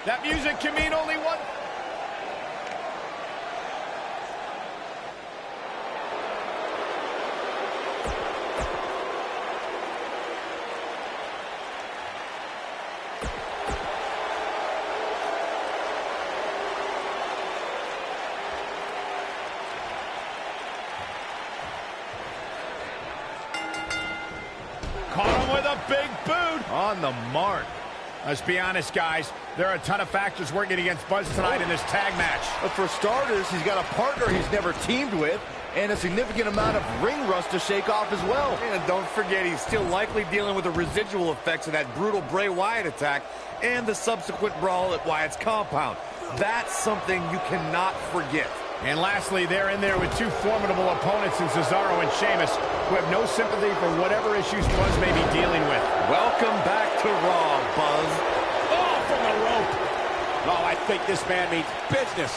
That music can mean only one. Caught him with a big boot. On the mark. Let's be honest, guys. There are a ton of factors working against Buzz tonight in this tag match. But for starters, he's got a partner he's never teamed with, and a significant amount of ring rust to shake off as well. And don't forget, he's still likely dealing with the residual effects of that brutal Bray Wyatt attack and the subsequent brawl at Wyatt's compound. That's something you cannot forget. And lastly, they're in there with two formidable opponents in Cesaro and Sheamus, who have no sympathy for whatever issues Buzz may be dealing with. Welcome back to Raw, Buzz. Oh, from the rope. Oh, I think this man means business.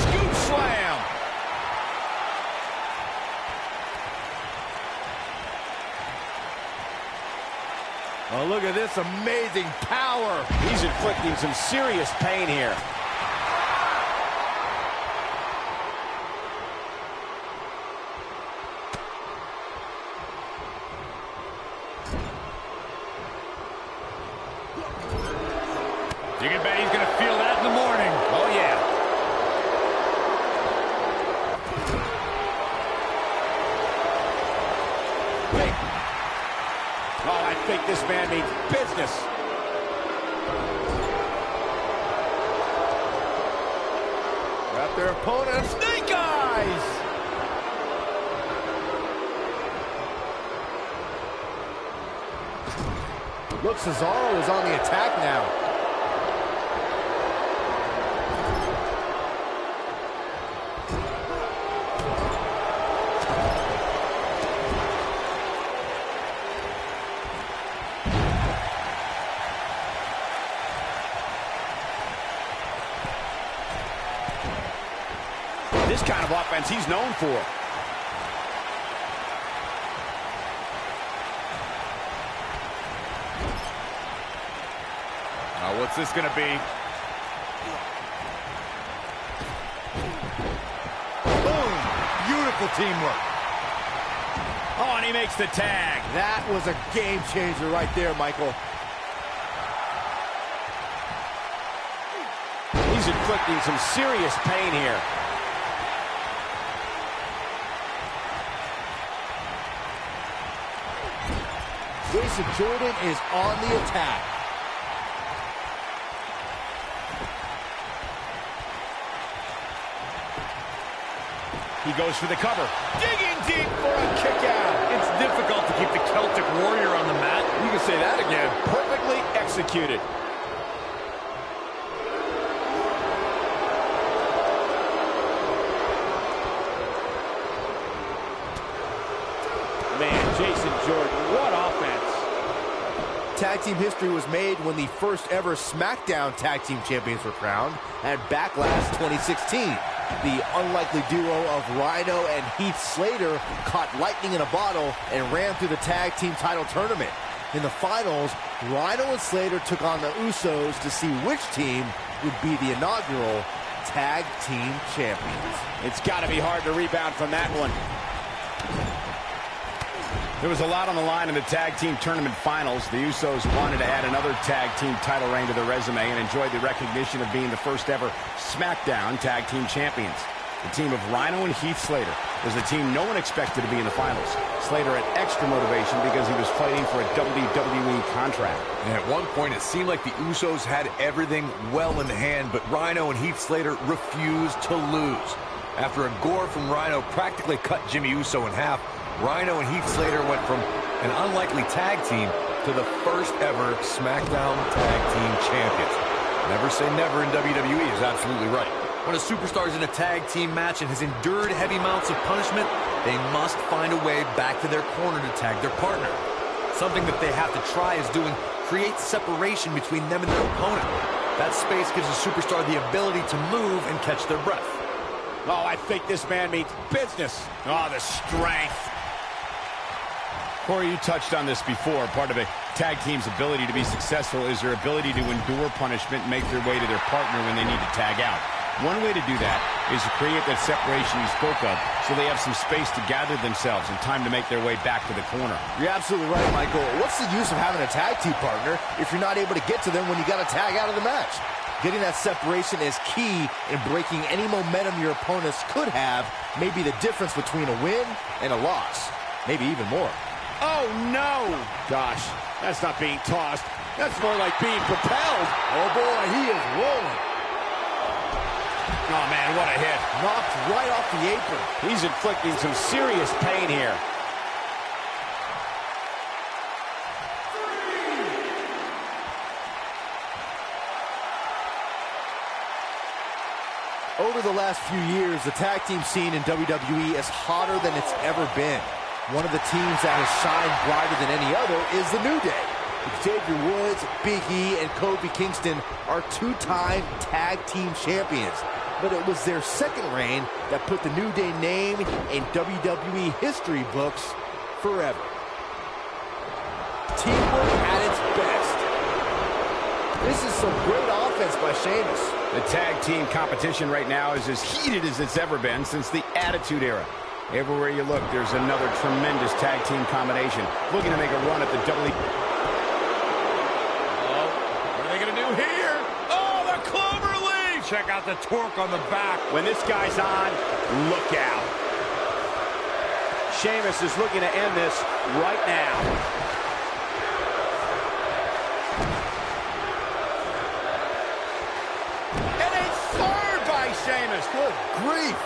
Scoop slam. Oh, look at this amazing power. He's inflicting some serious pain here. You can bet he's going to feel that in the morning. Oh, yeah. Wait. Oh, I think this man means business. Got their opponent, Snake Eyes. Look, Cesaro is on the attack now. This kind of offense he's known for. Now, what's this going to be? Boom! Beautiful teamwork. Oh, and he makes the tag. That was a game changer right there, Michael. He's inflicting some serious pain here. Jason Jordan is on the attack. He goes for the cover. Digging deep for a kick out. It's difficult to keep the Celtic Warrior on the mat. You can say that again. Perfectly executed. Man, Jason Jordan, what offense. Tag team history was made when the first ever SmackDown Tag Team Champions were crowned at Backlash 2016. The unlikely duo of Rhino and Heath Slater caught lightning in a bottle and ran through the tag team title tournament. In the finals, Rhino and Slater took on the Usos to see which team would be the inaugural Tag Team Champions. It's got to be hard to rebound from that one. There was a lot on the line in the tag team tournament finals. The Usos wanted to add another tag team title reign to their resume and enjoyed the recognition of being the first ever SmackDown Tag Team Champions. The team of Rhino and Heath Slater was the team no one expected to be in the finals. Slater had extra motivation because he was fighting for a WWE contract. And at one point, it seemed like the Usos had everything well in hand, but Rhino and Heath Slater refused to lose. After a gore from Rhino practically cut Jimmy Uso in half, Rhino and Heath Slater went from an unlikely tag team to the first ever SmackDown Tag Team Champions. Never say never in WWE is absolutely right. When a superstar is in a tag team match and has endured heavy amounts of punishment, they must find a way back to their corner to tag their partner. Something that they have to try is doing create separation between them and their opponent. That space gives a superstar the ability to move and catch their breath. Oh, I think this man means business. Oh, the strength. Corey, you touched on this before. Part of a tag team's ability to be successful is their ability to endure punishment and make their way to their partner when they need to tag out. One way to do that is to create that separation you spoke of so they have some space to gather themselves and time to make their way back to the corner. You're absolutely right, Michael. What's the use of having a tag team partner if you're not able to get to them when you got to tag out of the match? Getting that separation is key in breaking any momentum your opponents could have, maybe the difference between a win and a loss. Maybe even more. Oh, no! Gosh, that's not being tossed. That's more like being propelled. Oh, boy, he is rolling. Oh, man, what a hit. Knocked right off the apron. He's inflicting some serious pain here. Over the last few years, the tag team scene in WWE is hotter than it's ever been. One of the teams that has shined brighter than any other is the New Day. Xavier Woods, Big E, and Kofi Kingston are two-time tag team champions. But it was their second reign that put the New Day name in WWE history books forever. Teamwork at its best. This is some great offense by Sheamus. The tag team competition right now is as heated as it's ever been since the Attitude Era. Everywhere you look, there's another tremendous tag team combination looking to make a run at the WWE. Oh, what are they going to do here? Oh, the clover leaf! Check out the torque on the back. When this guy's on, look out. Sheamus is looking to end this right now. Sheamus, good grief.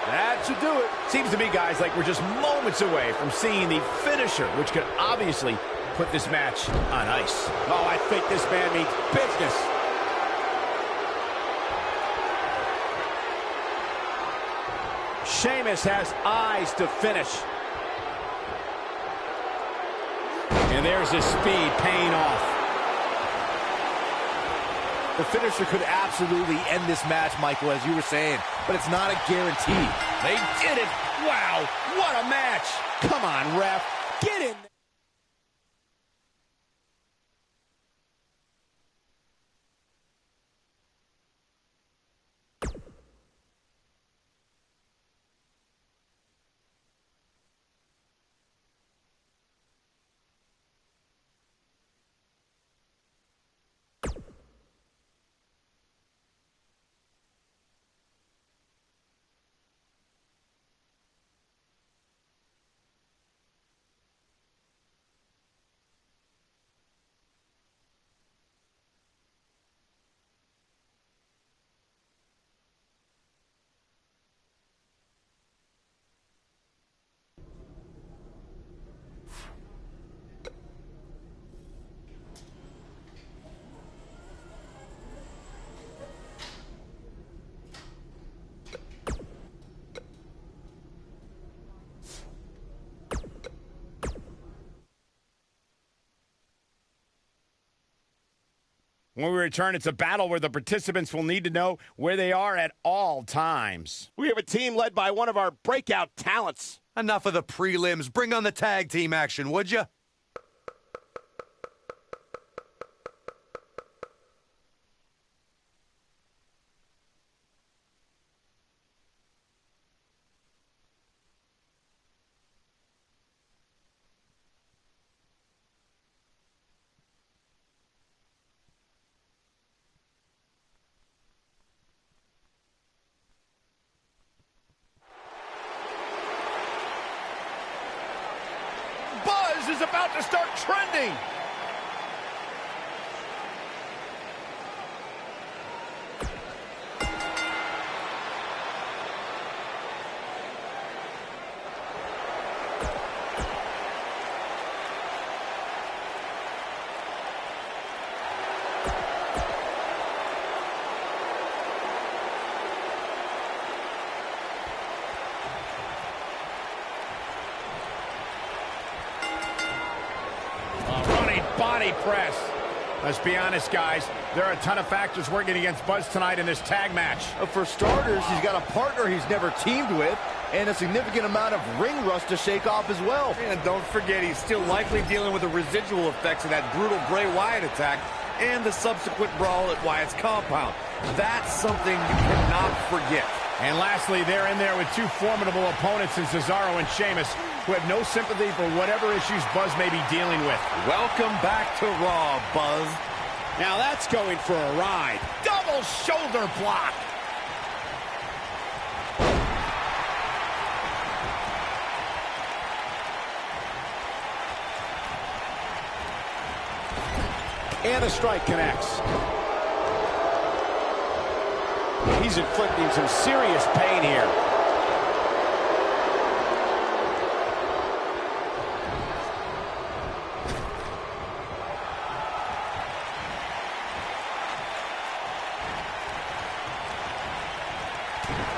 That should do it. Seems to me, guys, like we're just moments away from seeing the finisher, which could obviously put this match on ice. Oh, I think this man means business. Sheamus has eyes to finish. And there's his speed paying off. The finisher could absolutely end this match, Michael, as you were saying, but it's not a guarantee. They did it! Wow, what a match! Come on, ref, get in! When we return, it's a battle where the participants will need to know where they are at all times. We have a team led by one of our breakout talents. Enough of the prelims. Bring on the tag team action, would you? is about to start trending. Body press. Let's be honest, guys. There are a ton of factors working against Buzz tonight in this tag match. For starters, he's got a partner he's never teamed with, and a significant amount of ring rust to shake off as well. And don't forget, he's still likely dealing with the residual effects of that brutal Bray Wyatt attack and the subsequent brawl at Wyatt's compound. That's something you cannot forget. And lastly, they're in there with two formidable opponents in Cesaro and Sheamus, who have no sympathy for whatever issues Buzz may be dealing with. Welcome back to Raw, Buzz. Now that's going for a ride. Double shoulder block. And a strike connects. He's inflicting some serious pain here.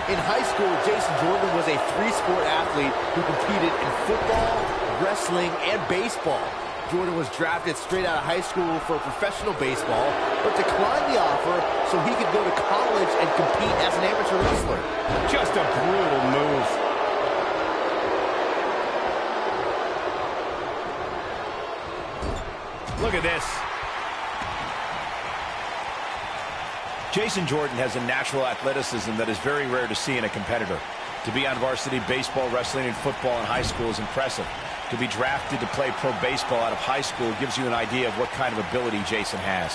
In high school, Jason Jordan was a three-sport athlete who competed in football, wrestling, and baseball. Jordan was drafted straight out of high school for professional baseball, but declined the offer so he could go to college and compete as an amateur wrestler. Just a brutal move. Look at this. Jason Jordan has a natural athleticism that is very rare to see in a competitor. To be on varsity baseball, wrestling, and football in high school is impressive. To be drafted to play pro baseball out of high school gives you an idea of what kind of ability Jason has.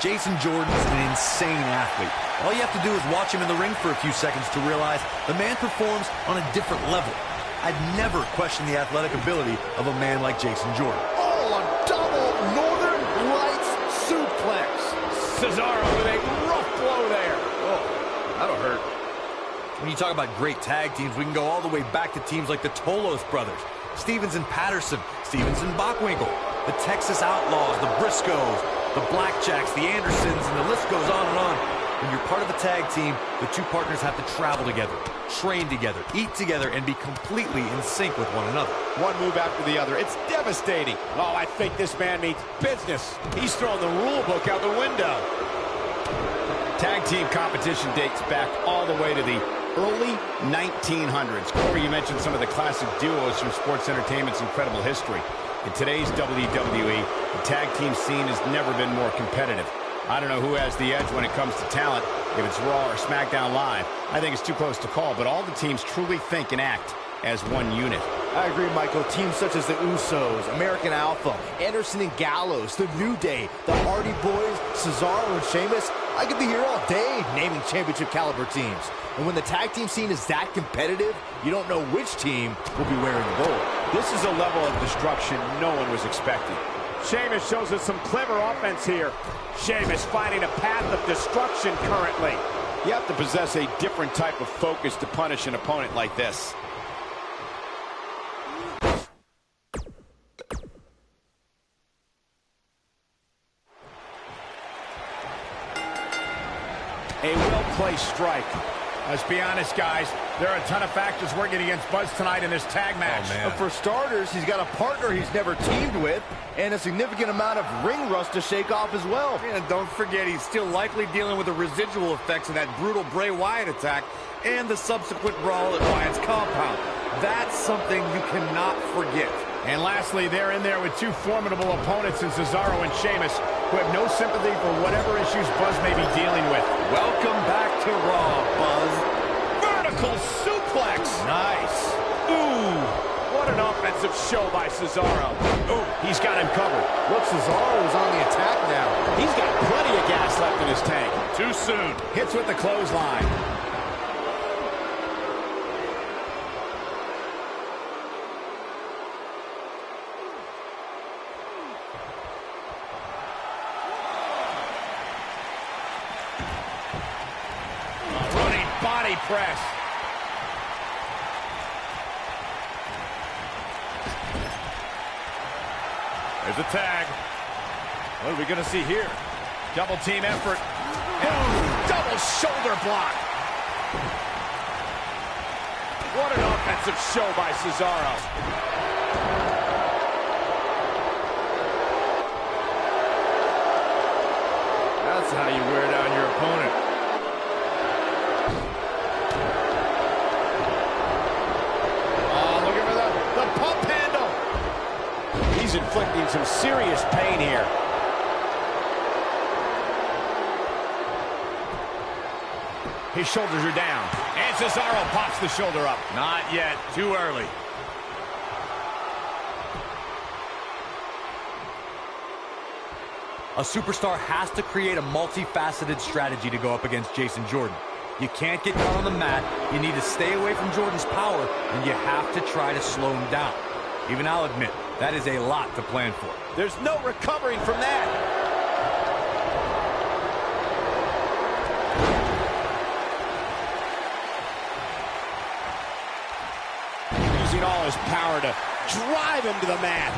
Jason Jordan's an insane athlete. All you have to do is watch him in the ring for a few seconds to realize the man performs on a different level. I'd never question the athletic ability of a man like Jason Jordan. Oh, a double Northern Lights suplex. Cesaro with a rough blow there. Oh, that'll hurt. When you talk about great tag teams, we can go all the way back to teams like the Tolos brothers, Stevens and Patterson, Stevens and Bockwinkel, the Texas Outlaws, the Briscoes, the Blackjacks, the Andersons, and the list goes on and on. When you're part of a tag team, the two partners have to travel together, train together, eat together, and be completely in sync with one another. One move after the other. It's devastating. Oh, I think this man means business. He's throwing the rule book out the window. Tag team competition dates back all the way to the early 1900s. Corey, you mentioned some of the classic duos from sports entertainment's incredible history. In today's WWE, the tag team scene has never been more competitive. I don't know who has the edge when it comes to talent, if it's Raw or SmackDown Live. I think it's too close to call, but all the teams truly think and act as one unit. I agree, Michael. Teams such as the Usos, American Alpha, Anderson and Gallows, The New Day, the Hardy Boys, Cesaro and Sheamus. I could be here all day naming championship caliber teams. And when the tag team scene is that competitive, you don't know which team will be wearing the gold. This is a level of destruction no one was expecting. Sheamus shows us some clever offense here. Sheamus finding a path of destruction currently. You have to possess a different type of focus to punish an opponent like this. A well-placed strike. Let's be honest, guys. There are a ton of factors working against Buzz tonight in this tag match. For starters, he's got a partner he's never teamed with, and a significant amount of ring rust to shake off as well. And don't forget, he's still likely dealing with the residual effects of that brutal Bray Wyatt attack and the subsequent brawl at Wyatt's compound. That's something you cannot forget. And lastly, they're in there with two formidable opponents in Cesaro and Sheamus, who have no sympathy for whatever issues Buzz may be dealing with. Welcome back to Raw, Buzz. Vertical suplex. Nice. Ooh, what an offensive show by Cesaro. Ooh, he's got him covered. Look, Cesaro is on the attack now. He's got plenty of gas left in his tank. Too soon. Hits with the clothesline. press. There's a tag. What are we going to see here? Double team effort. And double shoulder block. What an offensive show by Cesaro. That's how you wear down your opponent. Oh, looking for the pump handle. He's inflicting some serious pain here. His shoulders are down. And Cesaro pops the shoulder up. Not yet. Too early. A superstar has to create a multifaceted strategy to go up against Jason Jordan. You can't get down on the mat. You need to stay away from Jordan's power, and you have to try to slow him down. Even I'll admit, that is a lot to plan for. There's no recovering from that. All his power to drive him to the mat.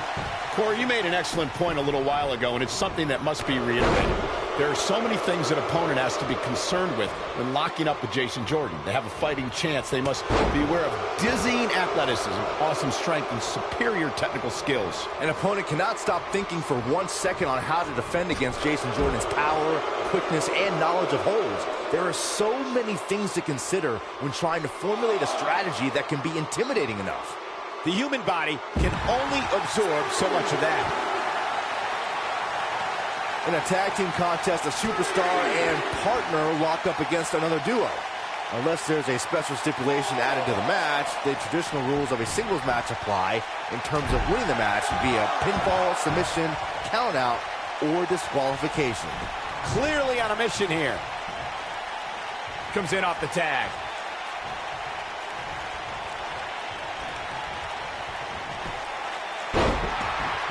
Corey, you made an excellent point a little while ago, and it's something that must be reiterated. There are so many things an opponent has to be concerned with when locking up with Jason Jordan. They have a fighting chance. They must be aware of dizzying athleticism, awesome strength, and superior technical skills. An opponent cannot stop thinking for 1 second on how to defend against Jason Jordan's power, quickness, and knowledge of holds. There are so many things to consider when trying to formulate a strategy that can be intimidating enough. The human body can only absorb so much of that. In a tag team contest, a superstar and partner lock up against another duo. Unless there's a special stipulation added to the match, the traditional rules of a singles match apply in terms of winning the match via pinfall, submission, countout, or disqualification. Clearly on a mission here. Comes in off the tag.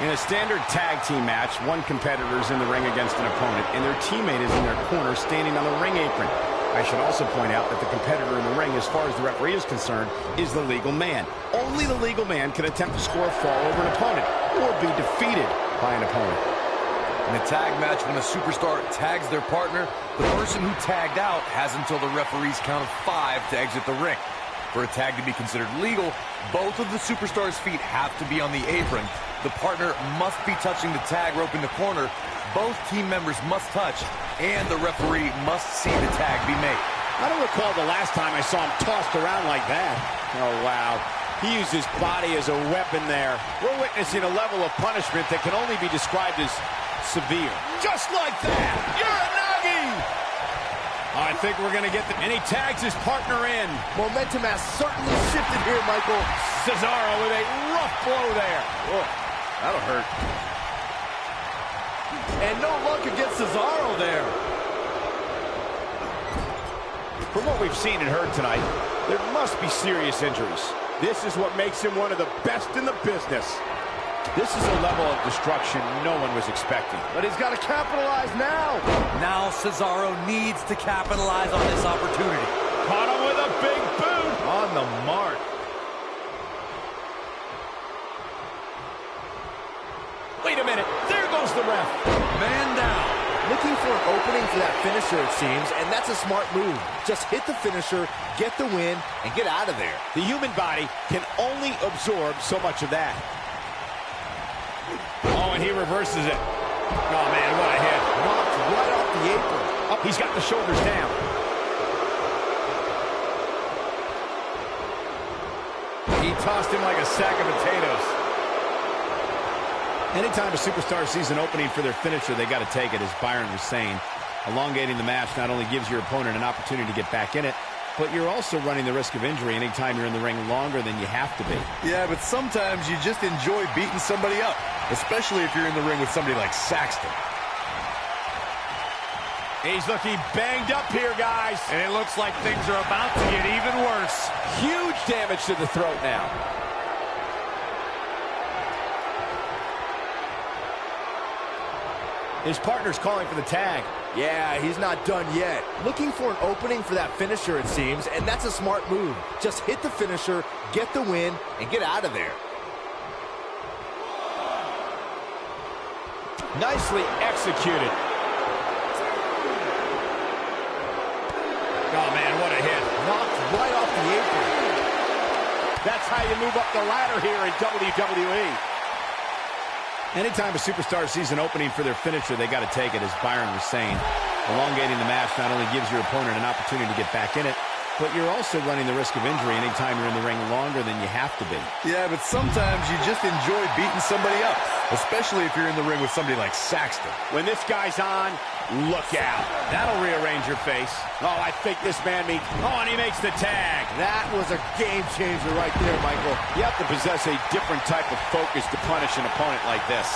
In a standard tag team match, one competitor is in the ring against an opponent, and their teammate is in their corner standing on the ring apron. I should also point out that the competitor in the ring, as far as the referee is concerned, is the legal man. Only the legal man can attempt to score a fall over an opponent or be defeated by an opponent. In a tag match, when a superstar tags their partner, the person who tagged out has until the referee's count of 5 to exit the ring. For a tag to be considered legal, both of the superstars' feet have to be on the apron. The partner must be touching the tag rope in the corner. Both team members must touch, and the referee must see the tag be made. I don't recall the last time I saw him tossed around like that. Oh, wow. He used his body as a weapon there. We're witnessing a level of punishment that can only be described as severe. Just like that! Uranagi! I think we're going to get the... And he tags his partner in. Momentum has certainly shifted here, Michael. Cesaro with a rough blow there. Whoa, that'll hurt. And no luck against Cesaro there. From what we've seen and heard tonight, there must be serious injuries. This is what makes him one of the best in the business. This is a level of destruction no one was expecting. But he's got to capitalize now. Now Cesaro needs to capitalize on this opportunity. Caught him with a big boot. On the mark. Wait a minute. There goes the ref. Man down. Looking for an opening for that finisher, it seems, and that's a smart move. Just hit the finisher, get the win, and get out of there. The human body can only absorb so much of that. Oh, and he reverses it. Oh, man, what a hit. Knocked right off the apron. Oh, he's got the shoulders down. He tossed him like a sack of potatoes. Anytime a superstar sees an opening for their finisher, they got to take it, as Byron was saying. Elongating the match not only gives your opponent an opportunity to get back in it, but you're also running the risk of injury anytime you're in the ring longer than you have to be. Yeah, but sometimes you just enjoy beating somebody up, especially if you're in the ring with somebody like Saxton. He's looking banged up here, guys. And it looks like things are about to get even worse. Huge damage to the throat now. His partner's calling for the tag. Yeah, he's not done yet. Looking for an opening for that finisher, it seems, and that's a smart move. Just hit the finisher, get the win, and get out of there. Nicely executed. Oh, man, what a hit. Knocked right off the apron. That's how you move up the ladder here in WWE. Anytime a superstar sees an opening for their finisher, they got to take it, as Byron was saying. Elongating the match not only gives your opponent an opportunity to get back in it, but you're also running the risk of injury anytime you're in the ring longer than you have to be. Yeah, but sometimes you just enjoy beating somebody up, especially if you're in the ring with somebody like Saxton. When this guy's on, look out. That'll rearrange your face. Oh, I think this man means... Oh, and he makes the tag. That was a game changer right there, Michael. You have to possess a different type of focus to punish an opponent like this.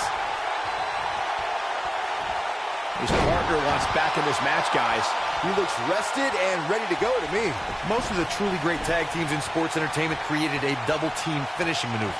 His partner wants back in this match, guys. He looks rested and ready to go to me. Most of the truly great tag teams in sports entertainment created a double-team finishing maneuver.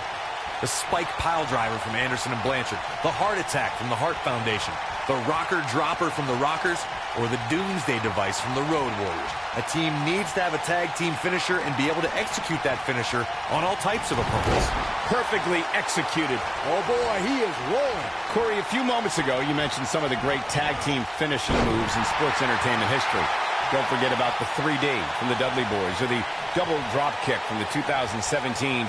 The spike pile driver from Anderson and Blanchard, the heart attack from the Hart Foundation, the rocker dropper from the Rockers, or the Doomsday device from the Road Warriors. A team needs to have a tag team finisher and be able to execute that finisher on all types of opponents. Perfectly executed. Oh boy, he is rolling. Corey, a few moments ago, you mentioned some of the great tag team finishing moves in sports entertainment history. Don't forget about the 3D from the Dudley Boys, or the double drop kick from the 2017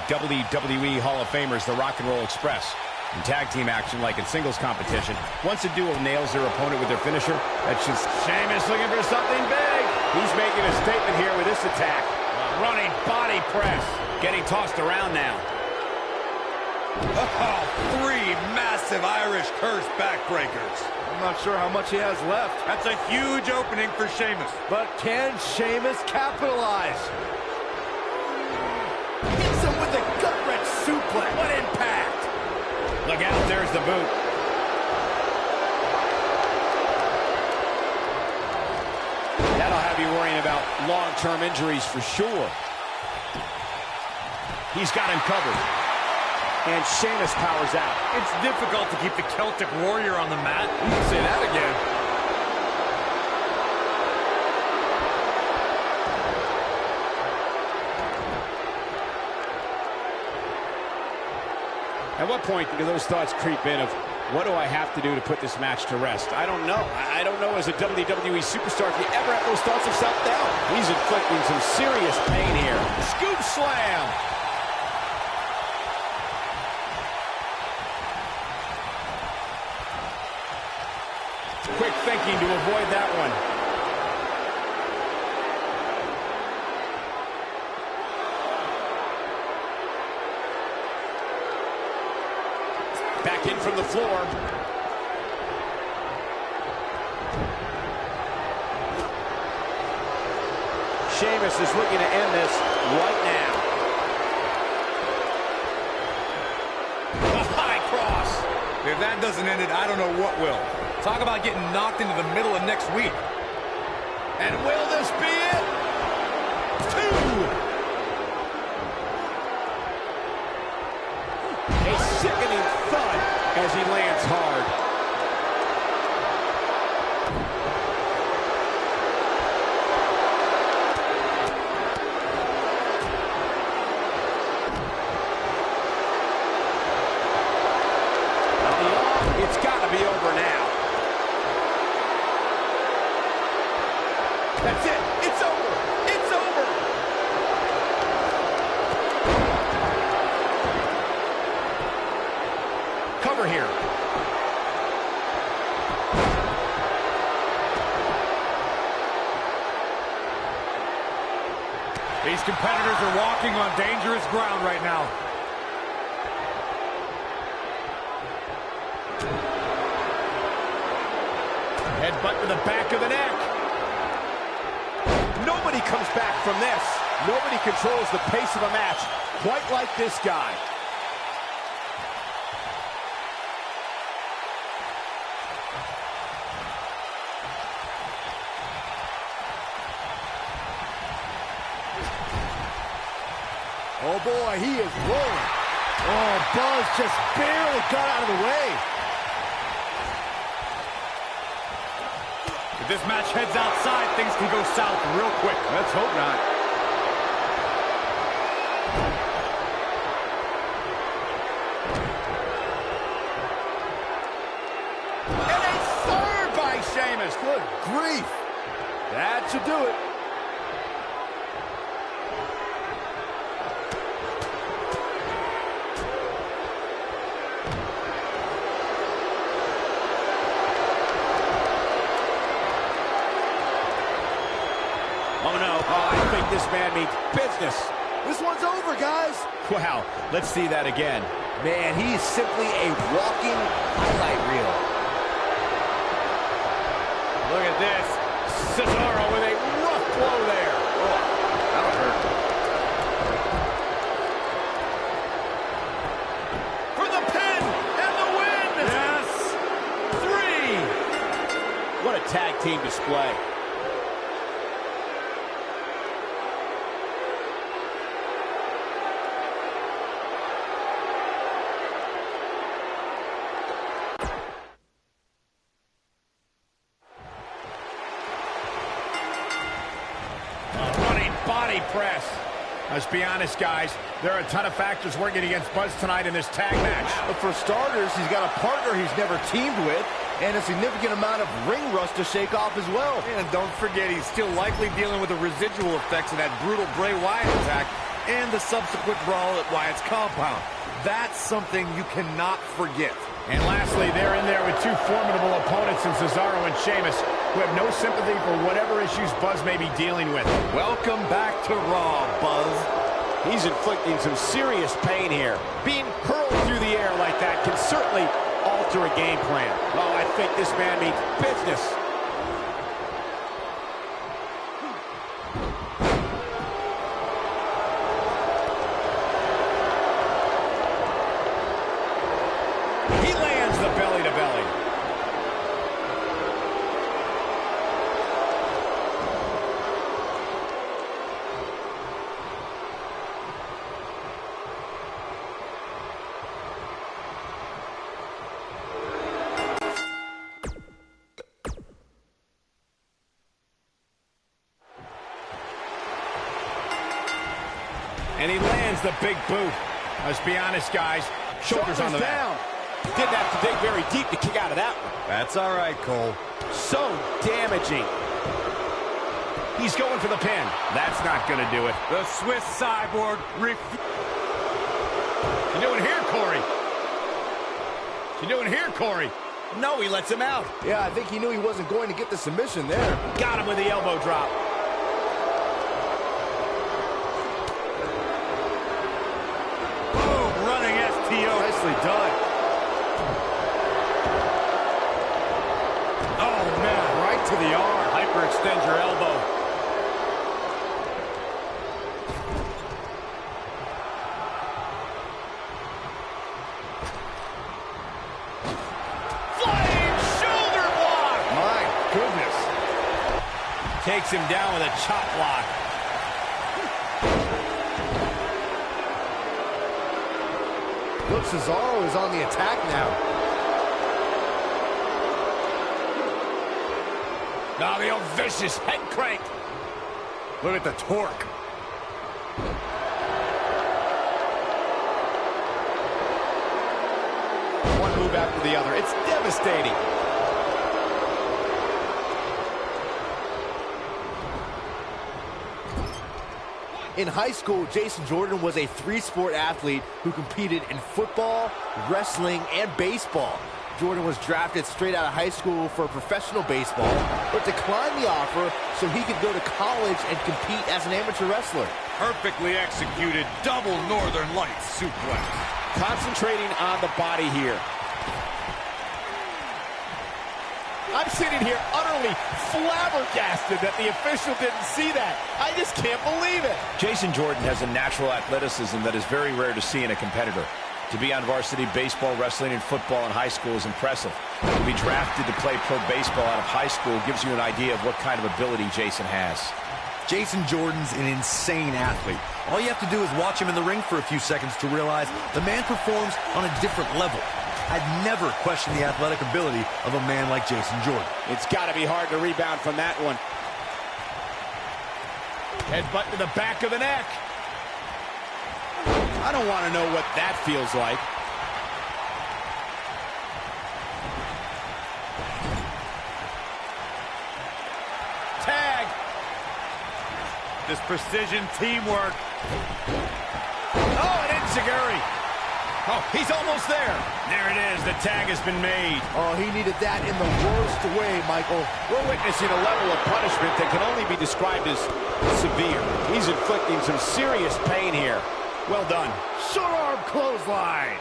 WWE Hall of Famers, the Rock and Roll Express. In tag team action, like in singles competition, once a duo nails their opponent with their finisher, that's just Sheamus looking for something big. He's making a statement here with this attack. A running body press. Getting tossed around now. Oh, 3 massive Irish curse backbreakers. I'm not sure how much he has left. That's a huge opening for Sheamus. But can Sheamus capitalize? Hits him with a gut-wrench suplex. What impact! Look out, there's the boot. That'll have you worrying about long-term injuries for sure. He's got him covered. And Sheamus powers out. It's difficult to keep the Celtic Warrior on the mat. You can say that again. At what point do those thoughts creep in of, what do I have to do to put this match to rest? I don't know. I don't know as a WWE superstar if you ever have those thoughts of self-doubt. He's inflicting some serious pain here. Scoop slam. Quick thinking to avoid that one. Back in from the floor. Sheamus is looking to end this right now. A high cross. If that doesn't end it, I don't know what will. Talk about getting knocked into the middle of next week. And will this be it? 2. A sickening thud as he lands hard. It's got to be over now. That's it. It's over. It's over. Cover here. These competitors are walking on dangerous ground right now. Headbutt to the back of the neck. Nobody comes back from this. Nobody controls the pace of a match quite like this guy. Oh boy, he is rolling. Oh, Buzz just barely got out of the way. If this match heads outside, things can go south real quick. Let's hope not. And a third by Sheamus. Good grief. That should do it. Oh, no. Oh, I think this man means business. This one's over, guys. Wow, let's see that again. Man, he's simply a walking highlight reel. Look at this. Cesaro with a rough blow there. Oh, that'll hurt. For the pin and the win. Yes. 3. What a tag team display. Body press. Let's be honest, guys. There are a ton of factors working against Buzz tonight in this tag match. But for starters, he's got a partner he's never teamed with, and a significant amount of ring rust to shake off as well. And don't forget, he's still likely dealing with the residual effects of that brutal Bray Wyatt attack and the subsequent brawl at Wyatt's compound. That's something you cannot forget. And lastly, they're in there with two formidable opponents in Cesaro and Sheamus, who have no sympathy for whatever issues Buzz may be dealing with. Welcome back to Raw, Buzz. He's inflicting some serious pain here. Being hurled through the air like that can certainly alter a game plan. Oh, I think this man means business. He lands the belly-to-belly. And he lands the big boot. Let's be honest, guys. Shoulders onto down. that. Didn't have to dig very deep to kick out of that one. That's all right, Cole. So damaging. He's going for the pin. That's not going to do it. The Swiss Cyborg You doing here, Corey? You doing here, Corey? No, he lets him out. Yeah, I think he knew he wasn't going to get the submission there. Got him with the elbow drop. Boom, running STO. Nicely done. Oh, man, right to the arm. Hyperextend your elbow. Flying shoulder block. My goodness. Takes him down with a chop block. Look, Cesaro is on the attack now. Now the old vicious head crank. Look at the torque. One move after the other. It's devastating. In high school, Jason Jordan was a three-sport athlete who competed in football, wrestling, and baseball. Jordan was drafted straight out of high school for professional baseball, but declined the offer so he could go to college and compete as an amateur wrestler. Perfectly executed double Northern Lights suplex. Concentrating on the body here. I'm sitting here utterly flabbergasted that the official didn't see that. I just can't believe it. Jason Jordan has a natural athleticism that is very rare to see in a competitor. To be on varsity baseball, wrestling, and football in high school is impressive. To be drafted to play pro baseball out of high school gives you an idea of what kind of ability Jason has. Jason Jordan's an insane athlete. All you have to do is watch him in the ring for a few seconds to realize the man performs on a different level. I'd never question the athletic ability of a man like Jason Jordan. It's got to be hard to rebound from that one. Headbutt to the back of the neck. I don't want to know what that feels like. Tag. This precision teamwork. Oh, an enziguri. Oh, he's almost there. There it is. The tag has been made. Oh, he needed that in the worst way, Michael. We're witnessing a level of punishment that can only be described as severe. He's inflicting some serious pain here. Well done. Short arm clothesline.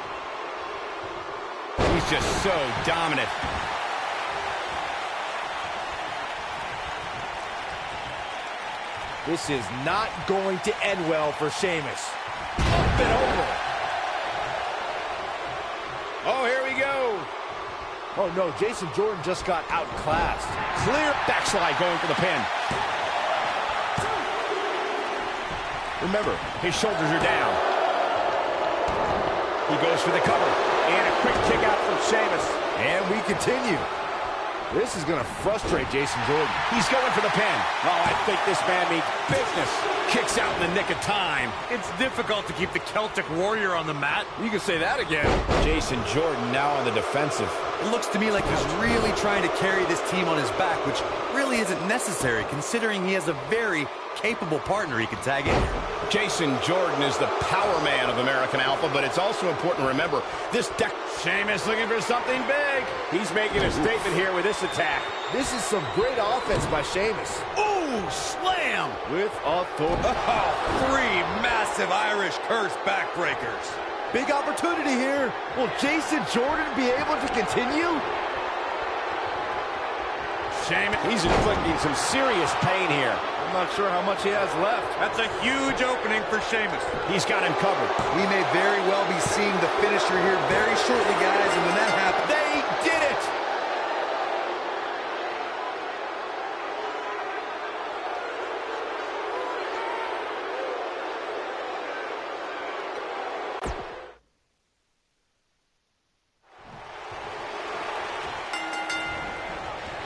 He's just so dominant. This is not going to end well for Sheamus. Up and over. Oh, here we go. Oh, no, Jason Jordan just got outclassed. Clear backslide going for the pin. Remember, his shoulders are down. He goes for the cover. And a quick kick out from Sheamus. And we continue. This is going to frustrate Jason Jordan. He's going for the pin. Oh, I think this man means business. Kicks out in the nick of time. It's difficult to keep the Celtic Warrior on the mat. You can say that again. Jason Jordan now on the defensive. It looks to me like he's really trying to carry this team on his back, which really isn't necessary considering he has a very capable partner he can tag in here. Jason Jordan is the power man of American Alpha, but it's also important to remember this deck. Sheamus looking for something big. He's making a statement here with this attack. This is some great offense by Sheamus. Ooh, slam! With authority. Oh, 3 massive Irish curse backbreakers. Big opportunity here. Will Jason Jordan be able to continue? Sheamus, he's inflicting some serious pain here. I'm not sure how much he has left. That's a huge opening for Sheamus. He's got him covered. We may very well be seeing the finisher here very shortly, guys, and when that happens... They did it!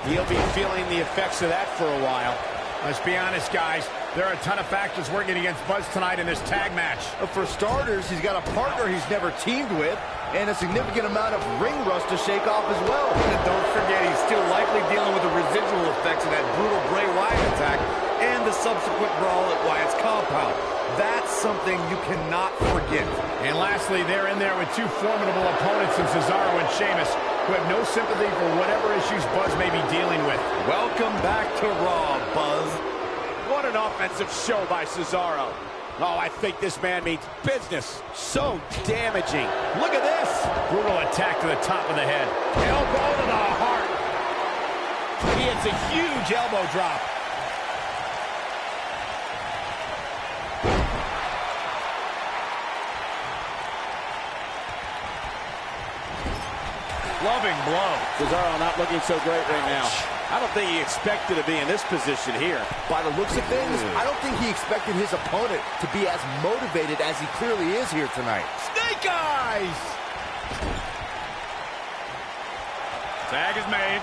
He'll be feeling the effects of that for a while. Let's be honest, guys. There are a ton of factors working against Buzz tonight in this tag match. For starters, he's got a partner he's never teamed with, and a significant amount of ring rust to shake off as well. And don't forget, he's still likely dealing with the residual effects of that brutal Bray Wyatt attack and the subsequent brawl at Wyatt's compound. That's something you cannot forget. And lastly, they're in there with 2 formidable opponents in Cesaro and Sheamus, who have no sympathy for whatever issues Buzz may be dealing with. Welcome back to Raw, Buzz. What an offensive show by Cesaro. Oh, I think this man means business. So damaging. Look at this. Brutal attack to the top of the head. Elbow to the heart. He hits a huge elbow drop. Loving blow. Cesaro not looking so great right now. I don't think he expected to be in this position here. By the looks of things, I don't think he expected his opponent to be as motivated as he clearly is here tonight. Snake eyes! Tag is made.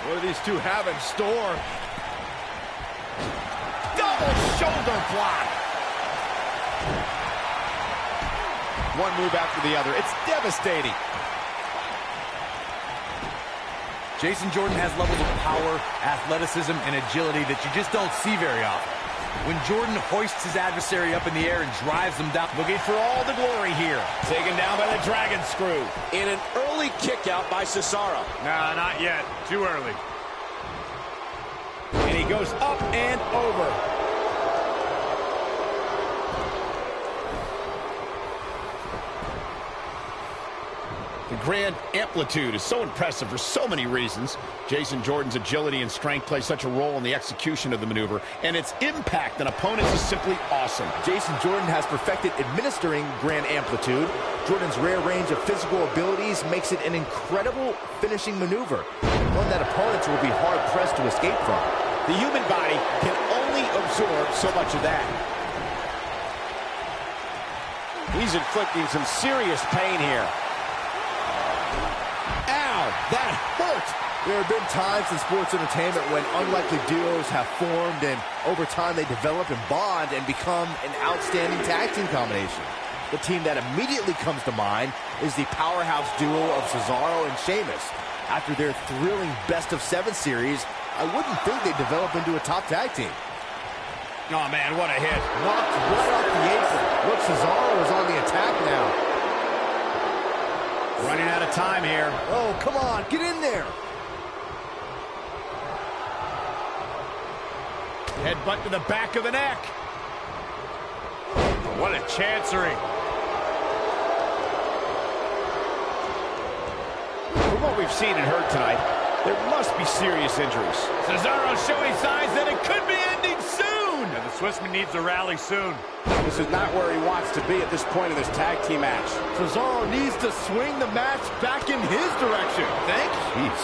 What do these two have in store? Double shoulder block. One move after the other. It's devastating. Jason Jordan has levels of power, athleticism, and agility that you just don't see very often. When Jordan hoists his adversary up in the air and drives them down. Looking for all the glory here. Taken down by the Dragon Screw. In an early kick out by Cesaro. Nah, not yet. Too early. And he goes up and over. The grand amplitude is so impressive for so many reasons. Jason Jordan's agility and strength play such a role in the execution of the maneuver, and its impact on opponents is simply awesome. Jason Jordan has perfected administering grand amplitude. Jordan's rare range of physical abilities makes it an incredible finishing maneuver, one that opponents will be hard-pressed to escape from. The human body can only absorb so much of that. He's inflicting some serious pain here. That hurt! There have been times in sports entertainment when unlikely duos have formed, and over time they develop and bond and become an outstanding tag team combination. The team that immediately comes to mind is the powerhouse duo of Cesaro and Sheamus. After their thrilling best-of-7 series, I wouldn't think they'd develop into a top tag team. Oh, man, what a hit. Knocked right off the apron. Look, Cesaro is on the attack now. Running out of time here. Oh, come on, get in there. Headbutt to the back of the neck. What a chancery. From what we've seen and heard tonight, there must be serious injuries. Cesaro showing signs that it could be ending soon. And the Swissman needs to rally soon. This is not where he wants to be at this point in this tag team match. Cesaro needs to swing the match back in his direction. Think? Jeez.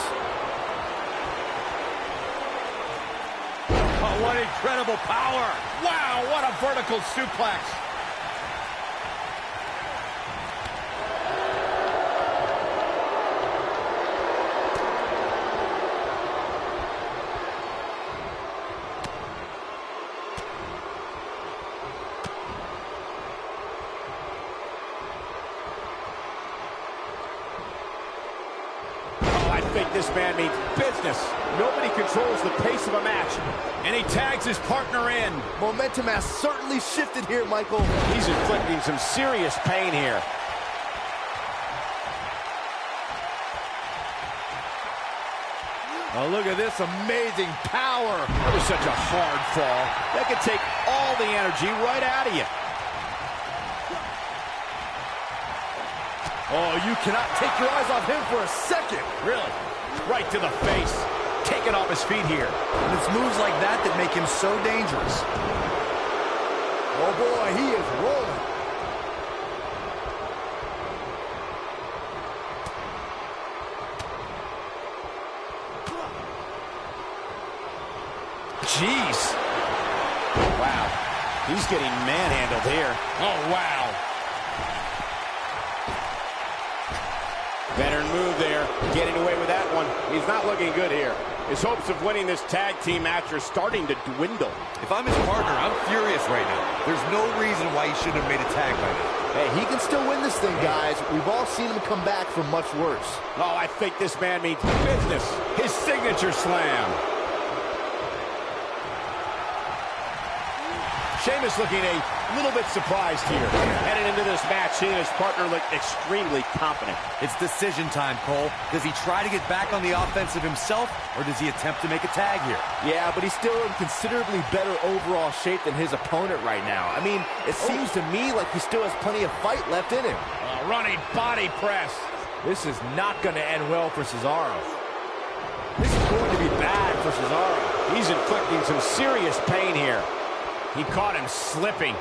Oh, what incredible power. Wow, what a vertical suplex. I think this man means business. Nobody controls the pace of a match. And he tags his partner in. Momentum has certainly shifted here, Michael. He's inflicting some serious pain here. Oh, look at this amazing power. That was such a hard fall. That could take all the energy right out of you. Oh, you cannot take your eyes off him for a second. Really? Right to the face. Taken off his feet here. And it's moves like that that make him so dangerous. Oh, boy, he is rolling. Jeez. Wow. He's getting manhandled here. Oh, wow. Veteran move there. Getting away with that one. He's not looking good here. His hopes of winning this tag team match are starting to dwindle. If I'm his partner, I'm furious right now. There's no reason why he shouldn't have made a tag by now. Hey, he can still win this thing, guys. We've all seen him come back from much worse. Oh, I think this man means business. His signature slam. Sheamus looking a little bit surprised here. Headed into this match, he and his partner look extremely confident. It's decision time, Cole. Does he try to get back on the offensive himself, or does he attempt to make a tag here? Yeah, but he's still in considerably better overall shape than his opponent right now. I mean, it seems to me like he still has plenty of fight left in him. Running body press. This is not going to end well for Cesaro. This is going to be bad for Cesaro. He's inflicting some serious pain here. He caught him slipping.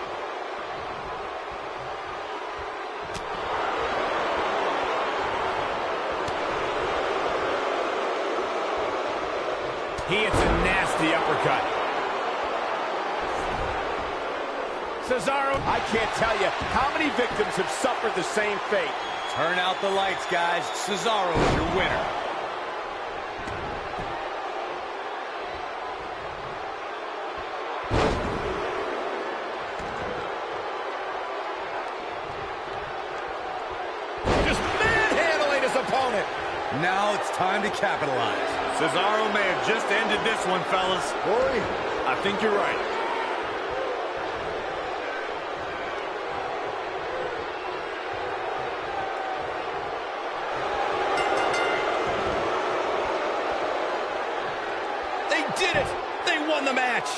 He hits a nasty uppercut. Cesaro, I can't tell you how many victims have suffered the same fate. Turn out the lights, guys. Cesaro is your winner. Opponent. Now it's time to capitalize. Cesaro may have just ended this one, fellas. Boy, I think you're right. They did it! They won the match!